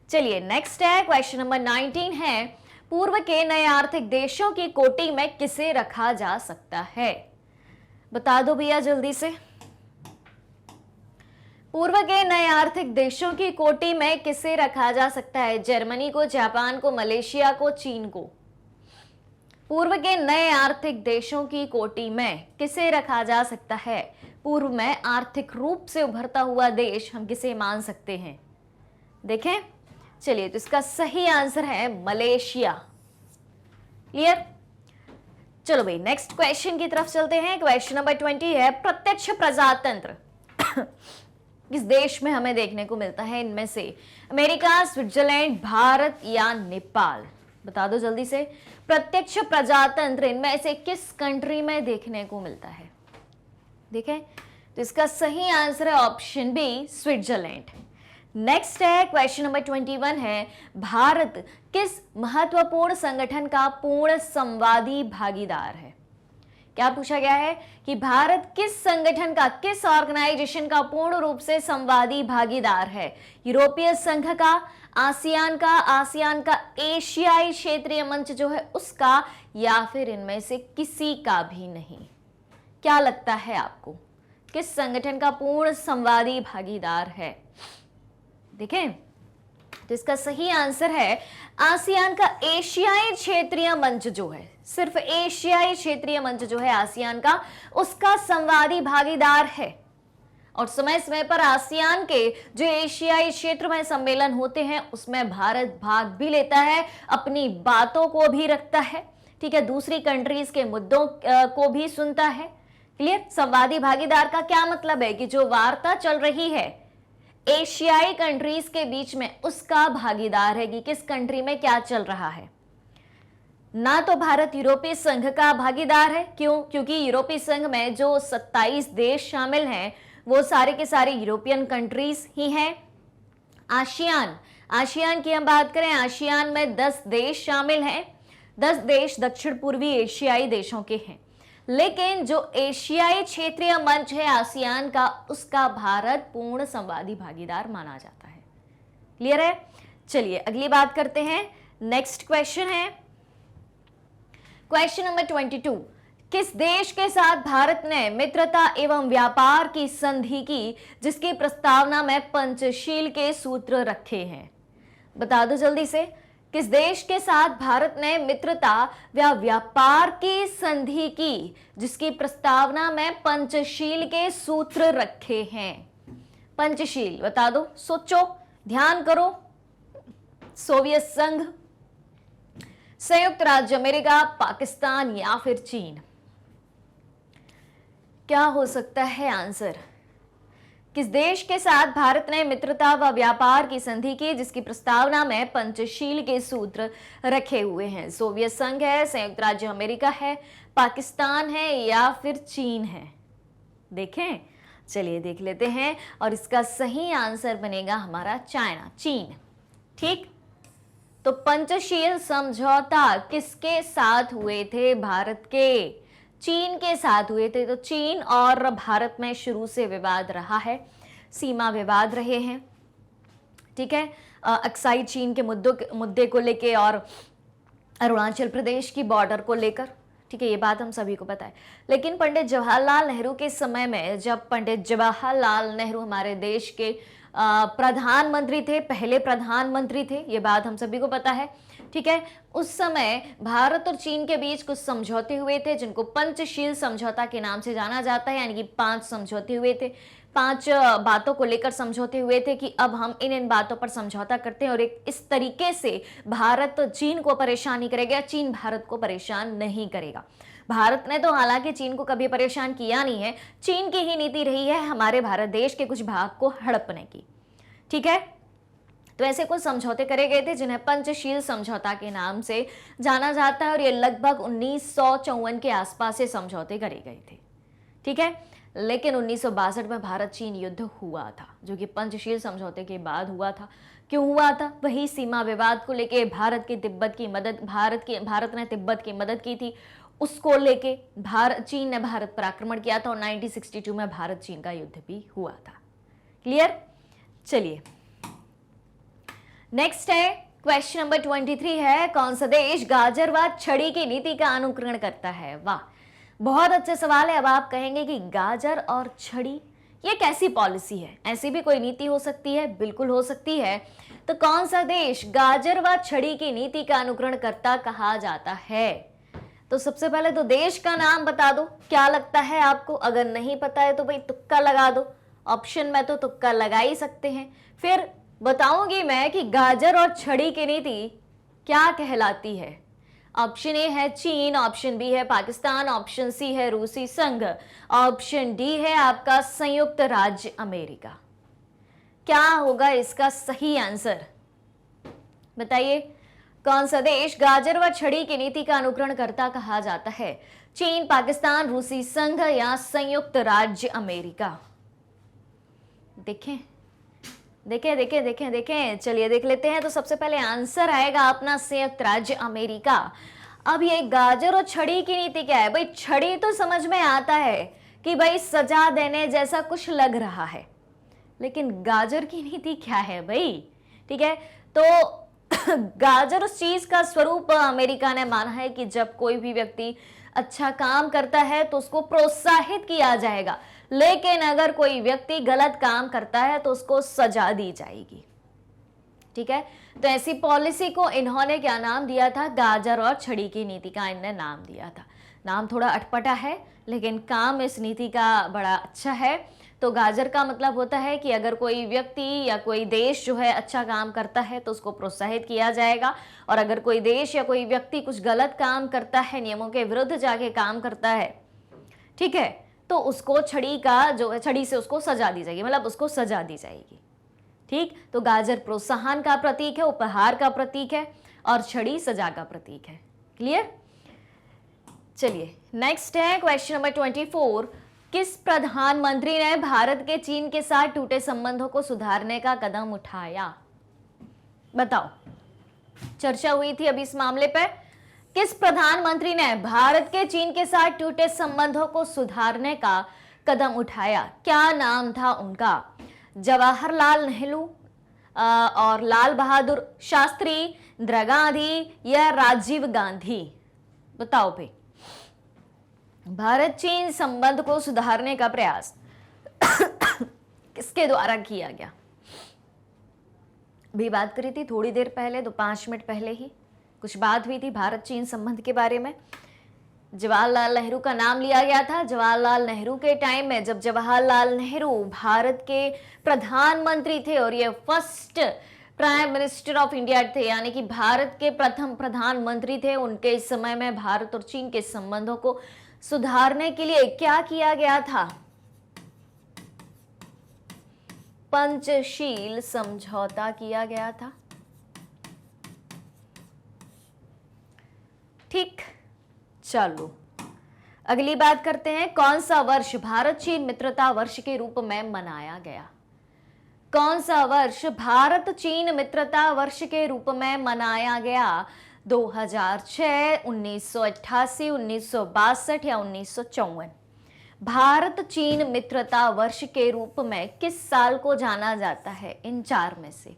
चलिए नेक्स्ट है क्वेश्चन नंबर 19 है, पूर्व के नए आर्थिक देशों की कोटि में किसे रखा जा सकता है? बता दो भैया जल्दी से। पूर्व के नए आर्थिक देशों की कोटि में किसे रखा जा सकता है? जर्मनी को, जापान को, मलेशिया को, चीन को। पूर्व के नए आर्थिक देशों की कोटि में किसे रखा जा सकता है? पूर्व में आर्थिक रूप से उभरता हुआ देश हम किसे मान सकते हैं? देखें, चलिए तो इसका सही आंसर है मलेशिया। क्लियर? चलो भाई नेक्स्ट क्वेश्चन की तरफ चलते हैं। क्वेश्चन नंबर 20 है, प्रत्यक्ष प्रजातंत्र किस देश में हमें देखने को मिलता है? इनमें से अमेरिका, स्विट्जरलैंड, भारत या नेपाल? बता दो जल्दी से। प्रत्यक्ष प्रजातंत्र इनमें से किस कंट्री में देखने को मिलता है? देखें तो इसका सही आंसर है ऑप्शन बी, स्विट्जरलैंड। नेक्स्ट है क्वेश्चन नंबर 21 है, भारत किस महत्वपूर्ण संगठन का पूर्ण संवादी भागीदार है? क्या पूछा गया है कि भारत किस संगठन का, किस ऑर्गेनाइजेशन का पूर्ण रूप से संवादी भागीदार है? यूरोपीय संघ का, आसियान का एशियाई क्षेत्रीय मंच जो है उसका, या फिर इनमें से किसी का भी नहीं? क्या लगता है आपको किस संगठन का पूर्ण संवादी भागीदार है? देखें तो इसका सही आंसर है आसियान का एशियाई क्षेत्रीय मंच जो है, सिर्फ एशियाई क्षेत्रीय मंच जो है आसियान का, उसका संवादी भागीदार है। और समय समय पर आसियान के जो एशियाई क्षेत्र में सम्मेलन होते हैं उसमें भारत भाग भी लेता है, अपनी बातों को भी रखता है, ठीक है, दूसरी कंट्रीज के मुद्दों को भी सुनता है। क्लियर? संवादी भागीदार का क्या मतलब है कि जो वार्ता चल रही है एशियाई कंट्रीज के बीच में उसका भागीदार है कि किस कंट्री में क्या चल रहा है। ना तो भारत यूरोपीय संघ का भागीदार है, क्यों? क्योंकि यूरोपीय संघ में जो 27 देश शामिल हैं वो सारे के सारे यूरोपियन कंट्रीज ही हैं। आसियान की हम बात करें, आसियान में 10 देश शामिल हैं, 10 देश दक्षिण पूर्वी एशियाई देशों के हैं, लेकिन जो एशियाई क्षेत्रीय मंच है आसियान का, उसका भारत पूर्ण संवादी भागीदार माना जाता है। क्लियर है? चलिए अगली बात करते हैं। नेक्स्ट क्वेश्चन है क्वेश्चन नंबर 22, किस देश के साथ भारत ने मित्रता एवं व्यापार की संधि की जिसकी प्रस्तावना में पंचशील के सूत्र रखे हैं? बता दो जल्दी से। किस देश के साथ भारत ने मित्रता व व्यापार की संधि की जिसकी प्रस्तावना में पंचशील के सूत्र रखे हैं? पंचशील बता दो, सोचो, ध्यान करो। सोवियत संघ, संयुक्त राज्य अमेरिका, पाकिस्तान या फिर चीन? क्या हो सकता है आंसर? किस देश के साथ भारत ने मित्रता व व्यापार की संधि की जिसकी प्रस्तावना में पंचशील के सूत्र रखे हुए हैं? सोवियत संघ है, संयुक्त राज्य अमेरिका है, पाकिस्तान है या फिर चीन है? देखें, चलिए देख लेते हैं, और इसका सही आंसर बनेगा हमारा चाइना, चीन। ठीक, तो पंचशील समझौता किसके साथ हुए थे? भारत के, चीन के साथ हुए थे। तो चीन और भारत में शुरू से विवाद रहा है, सीमा विवाद रहे हैं, ठीक है, अक्साई चीन के मुद्दे को लेके और अरुणाचल प्रदेश की बॉर्डर को लेकर, ठीक है, ये बात हम सभी को पता है। लेकिन पंडित जवाहरलाल नेहरू के समय में, जब पंडित जवाहरलाल नेहरू हमारे देश के प्रधानमंत्री थे, पहले प्रधानमंत्री थे, ये बात हम सभी को पता है, ठीक है, उस समय भारत और चीन के बीच कुछ समझौते हुए थे जिनको पंचशील समझौता के नाम से जाना जाता है, यानी कि 5 समझौते हुए थे, 5 बातों को लेकर समझौते हुए थे कि अब हम इन बातों पर समझौता करते हैं और एक इस तरीके से भारत चीन को परेशान नहीं करेगा, चीन भारत को परेशान नहीं करेगा। भारत ने तो हालांकि चीन को कभी परेशान किया नहीं है, चीन की ही नीति रही है हमारे भारत देश के कुछ भाग को हड़पने की, ठीक है। तो ऐसे कुछ समझौते करे गए थे जिन्हें पंचशील समझौता के नाम से जाना जाता है और ये लगभग 1954 के आसपास ये समझौते करे गए थे। ठीक है, लेकिन 1962 में भारत चीन युद्ध हुआ था, जो कि पंचशील समझौते के बाद हुआ था। क्यों हुआ था? वही सीमा विवाद को लेके भारत ने तिब्बत की मदद की थी, उसको लेके चीन ने भारत पर आक्रमण किया था और 1962 में भारत चीन का युद्ध भी हुआ था। क्लियर? चलिए नेक्स्ट है क्वेश्चन नंबर 23 है, कौन सा देश गाजर व छड़ी की नीति का अनुकरण करता है? वाह, बहुत अच्छे सवाल है। अब आप कहेंगे कि गाजर और छड़ी ये कैसी पॉलिसी है? ऐसी भी कोई नीति हो सकती है? बिल्कुल हो सकती है। तो कौन सा देश गाजर व छड़ी की नीति का अनुकरण करता कहा जाता है? तो सबसे पहले तो देश का नाम बता दो, क्या लगता है आपको? अगर नहीं पता है तो भाई तुक्का लगा दो, ऑप्शन में तो तुक्का लगा ही सकते हैं। फिर बताऊंगी मैं कि गाजर और छड़ी की नीति क्या कहलाती है। ऑप्शन ए है चीन, ऑप्शन बी है पाकिस्तान, ऑप्शन सी है रूसी संघ, ऑप्शन डी है आपका संयुक्त राज्य अमेरिका। क्या होगा इसका सही आंसर? बताइए, कौन सा देश गाजर व छड़ी की नीति का अनुकरण करता कहा जाता है? चीन, पाकिस्तान, रूसी संघ या संयुक्त राज्य अमेरिका? देखें देखें देखें देखें देखें, चलिए देख लेते हैं। तो सबसे पहले आंसर आएगा अपना संयुक्त राज्य अमेरिका। अब ये गाजर और छड़ी की नीति क्या है? भाई छड़ी तो समझ में आता है कि भाई सजा देने जैसा कुछ लग रहा है, लेकिन गाजर की नीति क्या है भाई? ठीक है, तो गाजर उस चीज का स्वरूप अमेरिका ने माना है कि जब कोई भी व्यक्ति अच्छा काम करता है तो उसको प्रोत्साहित किया जाएगा, लेकिन अगर कोई व्यक्ति गलत काम करता है तो उसको सजा दी जाएगी। ठीक है, तो ऐसी पॉलिसी को इन्होंने क्या नाम दिया था? गाजर और छड़ी की नीति का इन्हें नाम दिया था। नाम थोड़ा अटपटा है, लेकिन काम इस नीति का बड़ा अच्छा है। तो गाजर का मतलब होता है कि अगर कोई व्यक्ति या कोई देश जो है अच्छा काम करता है तो उसको प्रोत्साहित किया जाएगा, और अगर कोई देश या कोई व्यक्ति कुछ गलत काम करता है, नियमों के विरुद्ध जाके काम करता है, ठीक है, तो उसको छड़ी से उसको सजा दी जाएगी, मतलब उसको सजा दी जाएगी। ठीक, तो गाजर प्रोत्साहन का प्रतीक है, उपहार का प्रतीक है, और छड़ी सजा का प्रतीक है। क्लियर? चलिए नेक्स्ट है क्वेश्चन नंबर 24, किस प्रधानमंत्री ने भारत के चीन के साथ टूटे संबंधों को सुधारने का कदम उठाया? बताओ, चर्चा हुई थी अभी इस मामले पर। किस प्रधानमंत्री ने भारत के चीन के साथ टूटे संबंधों को सुधारने का कदम उठाया? क्या नाम था उनका? जवाहरलाल नेहरू और लाल बहादुर शास्त्री, इंदिरा गांधी या राजीव गांधी? बताओ भाई। भारत चीन संबंध को सुधारने का प्रयास किसके द्वारा किया गया? भी बात करी थी थोड़ी देर पहले, तो 5 मिनट पहले ही कुछ बात हुई थी भारत चीन संबंध के बारे में। जवाहरलाल नेहरू का नाम लिया गया था। जवाहरलाल नेहरू के टाइम में, जब जवाहरलाल नेहरू भारत के प्रधानमंत्री थे और ये first prime minister of India थे, यानी कि भारत के प्रथम प्रधानमंत्री थे, उनके इस समय में भारत और चीन के संबंधों को सुधारने के लिए क्या किया गया था? पंचशील समझौता किया गया था। ठीक, चलो अगली बात करते हैं। कौन सा वर्ष भारत चीन मित्रता वर्ष के रूप में मनाया गया? कौन सा वर्ष भारत चीन मित्रता वर्ष के रूप में मनाया गया? 2006, 1988, 1962 या 1954? भारत चीन मित्रता वर्ष के रूप में किस साल को जाना जाता है इन 4 में से?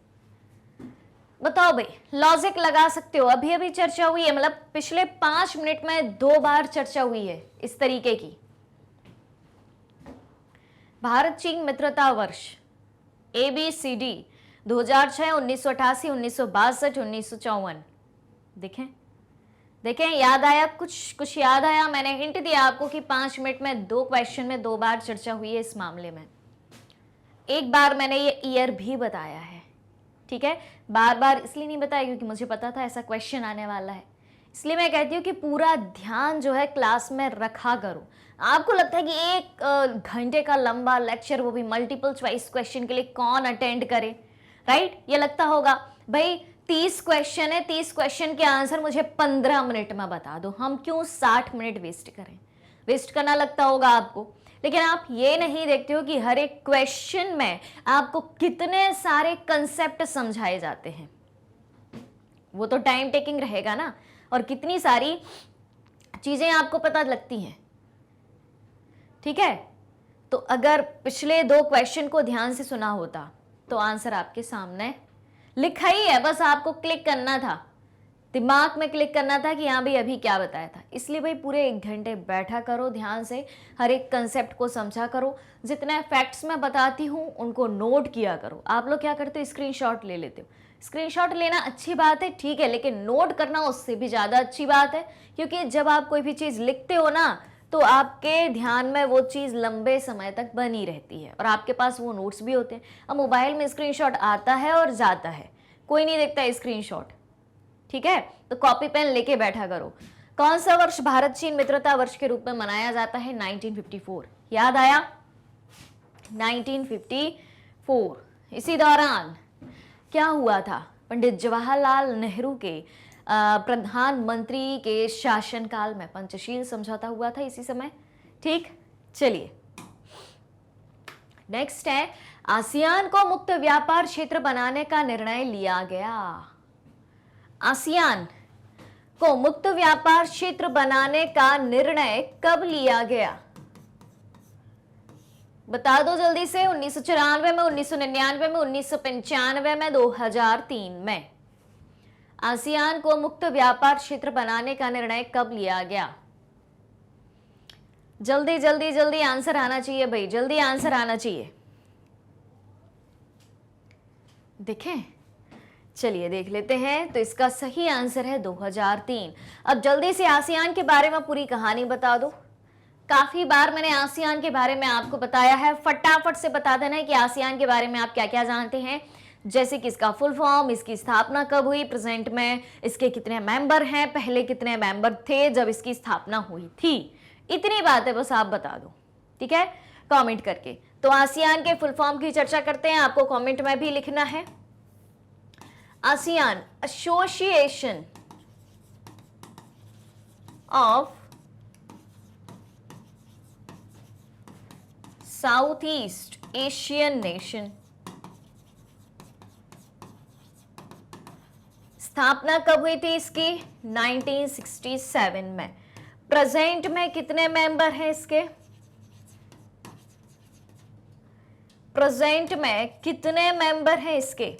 बताओ भाई, लॉजिक लगा सकते हो। अभी अभी चर्चा हुई है, मतलब पिछले 5 मिनट में 2 बार चर्चा हुई है इस तरीके की। भारत चीन मित्रता वर्ष ABCD 2006, 1988, 1962, 1954। देखें याद आया? कुछ याद आया? मैंने हिंट दिया आपको कि 5 मिनट में 2 क्वेश्चन में 2 बार चर्चा हुई है इस मामले में। एक बार मैंने ये ईयर भी बताया है। ठीक है, बार बार इसलिए नहीं बताया क्योंकि मुझे पता था ऐसा क्वेश्चन आने वाला है, इसलिए मैं कहती हूँ कि पूरा ध्यान जो है क्लास में रखा करो। आपको लगता है कि 1 घंटे का लंबा लेक्चर, वो भी मल्टीपल चॉइस क्वेश्चन के लिए, कौन अटेंड करे? राइट? ये लगता होगा भाई 30 क्वेश्चन है, 30 क्वेश्चन के आंसर मुझे 15 मिनट में बता दो, हम क्यों 60 मिनट वेस्ट करें? वेस्ट करना लगता होगा आपको, लेकिन आप ये नहीं देखते हो कि हर एक क्वेश्चन में आपको कितने सारे कंसेप्ट समझाए जाते हैं। वो तो टाइम टेकिंग रहेगा ना, और कितनी सारी चीजें आपको पता लगती हैं। ठीक है, तो अगर पिछले 2 क्वेश्चन को ध्यान से सुना होता तो आंसर आपके सामने लिखा ही है, बस आपको क्लिक करना था, दिमाग में क्लिक करना था कि हाँ भाई अभी क्या बताया था। इसलिए भाई पूरे 1 घंटे बैठा करो, ध्यान से हर एक कंसेप्ट को समझा करो, जितने फैक्ट्स मैं बताती हूँ उनको नोट किया करो। आप लोग क्या करते हो, स्क्रीनशॉट ले लेते हो। स्क्रीनशॉट लेना अच्छी बात है, ठीक है, लेकिन नोट करना उससे भी ज़्यादा अच्छी बात है, क्योंकि जब आप कोई भी चीज़ लिखते हो ना तो आपके ध्यान में वो चीज़ लंबे समय तक बनी रहती है और आपके पास वो नोट्स भी होते हैं। अब मोबाइल में स्क्रीनशॉट आता है और जाता है, कोई नहीं देखता है स्क्रीनशॉट। ठीक है, तो कॉपी पेन लेके बैठा करो। कौन सा वर्ष भारत चीन मित्रता वर्ष के रूप में मनाया जाता है? 1954। याद आया? 1954। इसी दौरान क्या हुआ था? पंडित जवाहरलाल नेहरू के प्रधानमंत्री के शासनकाल में पंचशील समझौता हुआ था इसी समय। ठीक, चलिए नेक्स्ट है, आसियान को मुक्त व्यापार क्षेत्र बनाने का निर्णय लिया गया। आसियान को मुक्त व्यापार क्षेत्र बनाने का निर्णय कब लिया गया? बता दो जल्दी से। 1994 में, 1999 में, 1995 में, 2003 में। आसियान को मुक्त व्यापार क्षेत्र बनाने का निर्णय कब लिया गया? जल्दी जल्दी जल्दी आंसर आना चाहिए भाई, जल्दी आंसर आना चाहिए। देखें, चलिए देख लेते हैं। तो इसका सही आंसर है 2003। अब जल्दी से आसियान के बारे में पूरी कहानी बता दो। काफी बार मैंने आसियान के बारे में आपको बताया है, फटाफट से बता देना है कि आसियान के बारे में आप क्या क्या जानते हैं, जैसे कि इसका फुल फॉर्म, इसकी स्थापना कब हुई, प्रेजेंट में इसके कितने मेंबर हैं, पहले कितने मेंबर थे जब इसकी स्थापना हुई थी। इतनी बातें बस आप बता दो, ठीक है, कमेंट करके। तो आसियान के फुल फॉर्म की चर्चा करते हैं, आपको कमेंट में भी लिखना है। ASEAN, association of south east Asian nation. स्थापना कब हुई थी इसकी? 1967 में। प्रेजेंट में कितने मेंबर हैं इसके? प्रेजेंट में कितने मेंबर हैं इसके?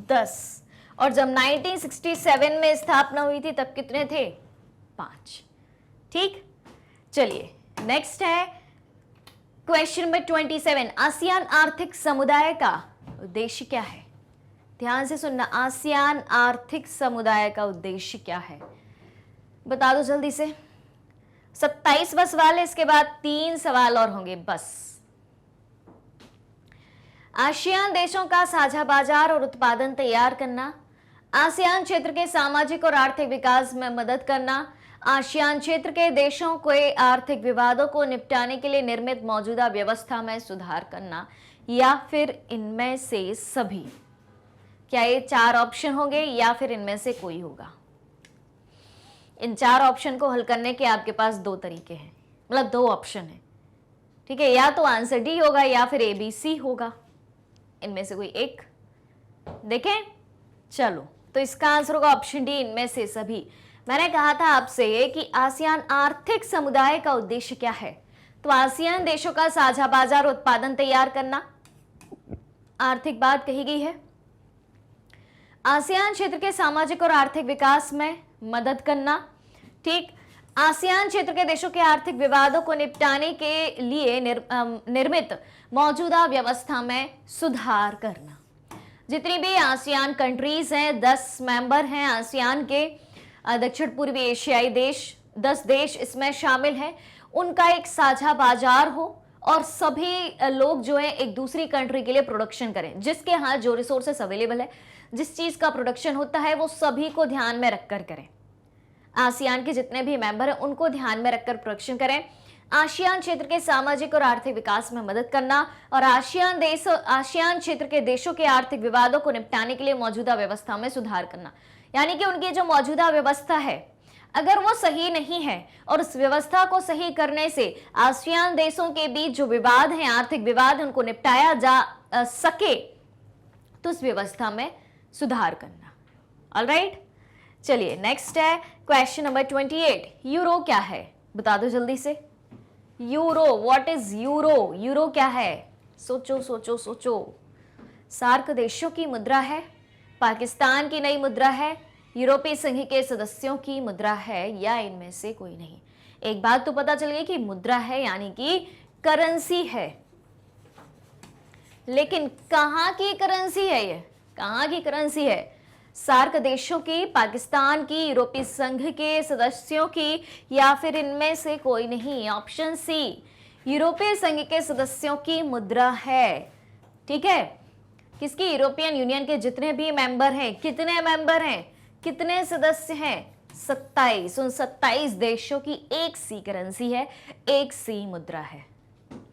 10। और जब 1967 में स्थापना हुई थी तब कितने थे? 5। ठीक, चलिए नेक्स्ट है क्वेश्चन नंबर 27। आसियान आर्थिक समुदाय का उद्देश्य क्या है? ध्यान से सुनना, आसियान आर्थिक समुदाय का उद्देश्य क्या है? बता दो जल्दी से। 27 सवाल है, इसके बाद 3 सवाल और होंगे बस। आसियान देशों का साझा बाजार और उत्पादन तैयार करना, आसियान क्षेत्र के सामाजिक और आर्थिक विकास में मदद करना, आसियान क्षेत्र के देशों के आर्थिक विवादों को निपटाने के लिए निर्मित मौजूदा व्यवस्था में सुधार करना, या फिर इनमें से सभी। क्या ये 4 ऑप्शन होंगे या फिर इनमें से कोई होगा? इन 4 ऑप्शन को हल करने के आपके पास 2 तरीके हैं, मतलब 2 ऑप्शन है, ठीक है, या तो आंसर डी होगा या फिर ABC होगा। इनमें से कोई एक देखें। चलो, तो इसका आंसर होगा ऑप्शन डी, इनमें से सभी। मैंने कहा था आपसे कि आसियान आर्थिक समुदाय का उद्देश्य क्या है, तो आसियान देशों का साझा बाजार उत्पादन तैयार करना, आर्थिक बात कही गई है। आसियान क्षेत्र के सामाजिक और आर्थिक विकास में मदद करना, ठीक। आसियान क्षेत्र के देशों के आर्थिक विवादों को निपटाने के लिए निर्मित मौजूदा व्यवस्था में सुधार करना। जितनी भी आसियान कंट्रीज हैं, 10 मेंबर हैं आसियान के, दक्षिण पूर्वी एशियाई देश, 10 देश इसमें शामिल हैं, उनका एक साझा बाजार हो और सभी लोग जो है एक दूसरी कंट्री के लिए प्रोडक्शन करें, जिसके यहाँ जो रिसोर्सेस अवेलेबल है, जिस चीज का प्रोडक्शन होता है वो सभी को ध्यान में रखकर करें। आसियान के जितने भी मेंबर हैं उनको ध्यान में रखकर प्रोडक्शन करें। आसियान क्षेत्र के सामाजिक और आर्थिक विकास में मदद करना और आसियान क्षेत्र के देशों के आर्थिक विवादों को निपटाने के लिए मौजूदा व्यवस्था में सुधार करना। यानी कि उनकी जो मौजूदा व्यवस्था है अगर वो सही नहीं है और उस व्यवस्था को सही करने से आसियान देशों के बीच जो विवाद हैं, आर्थिक विवाद, उनको निपटाया जा सके, तो उस व्यवस्था में सुधार करना। ऑलराइट, चलिए नेक्स्ट है क्वेश्चन नंबर 28। यूरो क्या है, बता दो जल्दी से। Euro, what is euro? Euro क्या है? सोचो सोचो सोचो। सार्क देशों की मुद्रा है, पाकिस्तान की नई मुद्रा है, यूरोपीय संघ के सदस्यों की मुद्रा है, या इनमें से कोई नहीं? एक बात तो पता चल गई कि मुद्रा है यानी कि करेंसी है, लेकिन कहां की करेंसी है? ये कहां की करेंसी है? सार्क देशों की, पाकिस्तान की, यूरोपीय संघ के सदस्यों की, या फिर इनमें से कोई नहीं? ऑप्शन सी, यूरोपीय संघ के सदस्यों की मुद्रा है। ठीक है, किसकी? यूरोपियन यूनियन के जितने भी मेंबर हैं, कितने मेंबर हैं, कितने सदस्य हैं? 27। उन 27 देशों की एक सी करेंसी है, एक सी मुद्रा है।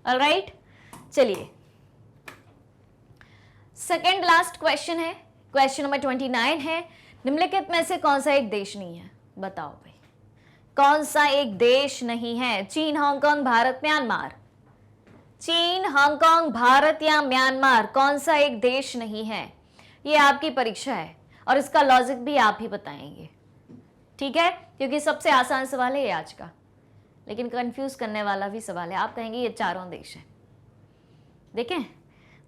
ऑलराइट, चलिए सेकेंड लास्ट क्वेश्चन है, क्वेश्चन नंबर 29 है। निम्नलिखित में से कौन सा एक देश नहीं है? बताओ भाई, कौन सा एक देश नहीं है? चीन, हांगकांग, भारत, म्यांमार। चीन, हांगकांग, भारत या म्यांमार, कौन सा एक देश नहीं है? ये आपकी परीक्षा है और इसका लॉजिक भी आप ही बताएंगे। ठीक है, क्योंकि सबसे आसान सवाल है ये आज का, लेकिन कंफ्यूज करने वाला भी सवाल है। आप कहेंगे ये चारों देश हैं। देखें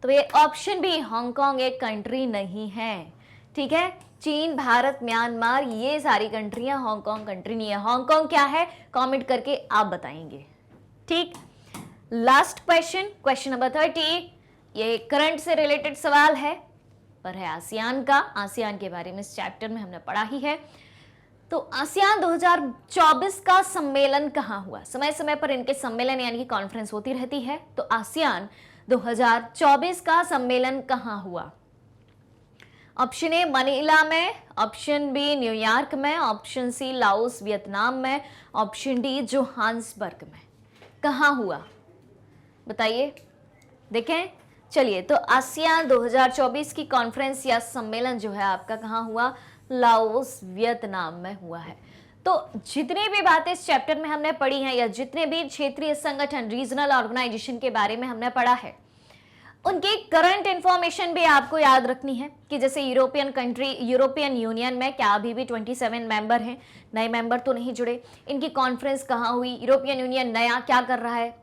तो ये ऑप्शन भी, हांगकांग एक कंट्री नहीं है। ठीक है, चीन, भारत, म्यांमार, ये सारी कंट्रियां, हांगकांग कंट्री नहीं है। हांगकांग क्या है, कमेंट करके आप बताएंगे। ठीक, लास्ट क्वेश्चन, क्वेश्चन नंबर 30। ये करंट से रिलेटेड सवाल है, पर है आसियान का। आसियान के बारे में इस चैप्टर में हमने पढ़ा ही है। तो आसियान 2024 का सम्मेलन कहाँ हुआ? समय समय पर इनके सम्मेलन यानी कि कॉन्फ्रेंस होती रहती है। तो आसियान 2024 का सम्मेलन कहाँ हुआ? ऑप्शन ए मनीला में, ऑप्शन बी न्यूयॉर्क में, ऑप्शन सी लाओस वियतनाम में, ऑप्शन डी जोहान्सबर्ग में। कहाँ हुआ बताइए। देखें, चलिए, तो आसियान 2024 की कॉन्फ्रेंस या सम्मेलन जो है आपका कहाँ हुआ? लाओस वियतनाम में हुआ है। तो जितनी भी बातें इस चैप्टर में हमने पढ़ी हैं या जितने भी क्षेत्रीय संगठन, रीजनल ऑर्गेनाइजेशन के बारे में हमने पढ़ा है, उनकी करंट इंफॉर्मेशन भी आपको याद रखनी है कि जैसे यूरोपियन यूनियन में क्या अभी भी 27 मेंबर हैं, नए मेंबर तो नहीं जुड़े। इनकी कॉन्फ्रेंस कहाँ हुई? यूरोपियन यूनियन नया क्या कर रहा है?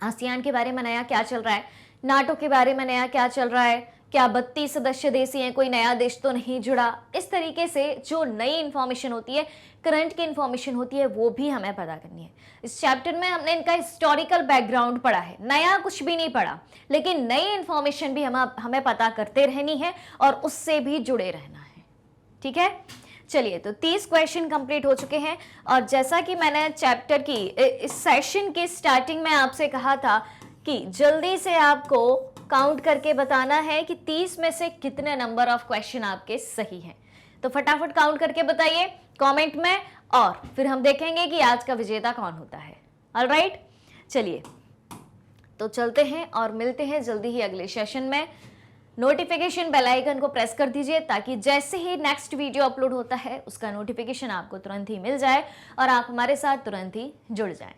आसियान के बारे में नया क्या चल रहा है? नाटो के बारे में नया क्या चल रहा है? क्या 32 सदस्य देश हैं, कोई नया देश तो नहीं जुड़ा? इस तरीके से जो नई इंफॉर्मेशन होती है, करंट की इंफॉर्मेशन होती है, वो भी हमें पता करनी है। इस चैप्टर में हमने इनका हिस्टोरिकल बैकग्राउंड पढ़ा है, नया कुछ भी नहीं पढ़ा, लेकिन नई इंफॉर्मेशन भी हमें पता करते रहनी है और उससे भी जुड़े रहना है। ठीक है, चलिए, तो 30 क्वेश्चन कंप्लीट हो चुके हैं। और जैसा कि मैंने चैप्टर की इस सेशन की स्टार्टिंग में आपसे कहा था कि जल्दी से आपको काउंट करके बताना है कि 30 में से कितने नंबर ऑफ क्वेश्चन आपके सही हैं। तो फटाफट काउंट करके बताइए कमेंट में, और फिर हम देखेंगे कि आज का विजेता कौन होता है। ऑलराइट, चलिए तो चलते हैं और मिलते हैं जल्दी ही अगले सेशन में। नोटिफिकेशन बेल आइकन को प्रेस कर दीजिए ताकि जैसे ही नेक्स्ट वीडियो अपलोड होता है उसका नोटिफिकेशन आपको तुरंत ही मिल जाए और आप हमारे साथ तुरंत ही जुड़ जाएं।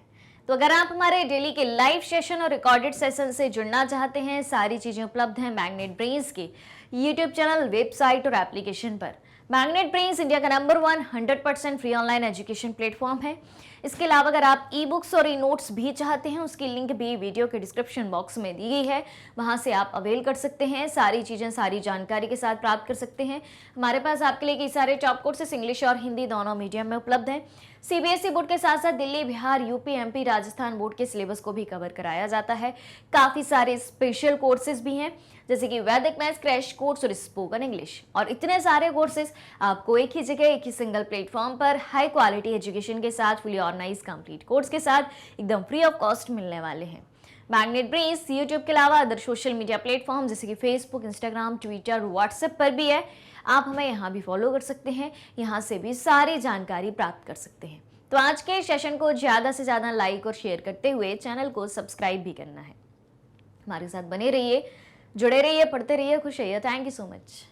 तो अगर आप हमारे डेली के लाइव सेशन और रिकॉर्डेड सेशन से जुड़ना चाहते हैं, सारी चीज़ें उपलब्ध हैं मैग्नेट ब्रेन्स के यूट्यूब चैनल, वेबसाइट और एप्लीकेशन पर। मैग्नेट ब्रेन्स इंडिया का number 1 100% free online education platform है। इसके अलावा अगर आप ई बुक्स और ई नोट्स भी चाहते हैं, उसकी लिंक भी वीडियो के डिस्क्रिप्शन बॉक्स में दी गई है, वहां से आप अवेल कर सकते हैं। सारी चीज़ें सारी जानकारी के साथ प्राप्त कर सकते हैं। हमारे पास आपके लिए कई सारे टॉप कोर्सेस इंग्लिश और हिंदी दोनों मीडियम में उपलब्ध हैं। सीबीएसई बोर्ड के साथ साथ Delhi, Bihar, UP, MP, Rajasthan board के सिलेबस को भी कवर कराया जाता है। काफ़ी सारे स्पेशल कोर्सेज भी हैं जैसे कि वैदिक मैथ्स क्रैश कोर्स और स्पोकन इंग्लिश, और इतने सारे कोर्सेज आपको एक ही जगह, एक ही सिंगल प्लेटफॉर्म पर हाई क्वालिटी एजुकेशन के साथ, फुली ऑर्गेनाइज कंप्लीट कोर्स के साथ एकदम फ्री ऑफ कॉस्ट मिलने वाले हैं। मैग्नेट ब्रेन्स यूट्यूब के अलावा अदर सोशल मीडिया प्लेटफॉर्म जैसे कि फेसबुक, इंस्टाग्राम, ट्विटर, व्हाट्सएप पर भी है। आप हमें यहाँ भी फॉलो कर सकते हैं, यहाँ से भी सारी जानकारी प्राप्त कर सकते हैं। तो आज के सेशन को ज़्यादा से ज़्यादा लाइक और शेयर करते हुए चैनल को सब्सक्राइब भी करना है। हमारे साथ बने रहिए, जुड़े रहिए, पढ़ते रहिए, खुश रहिए। Thank you so much.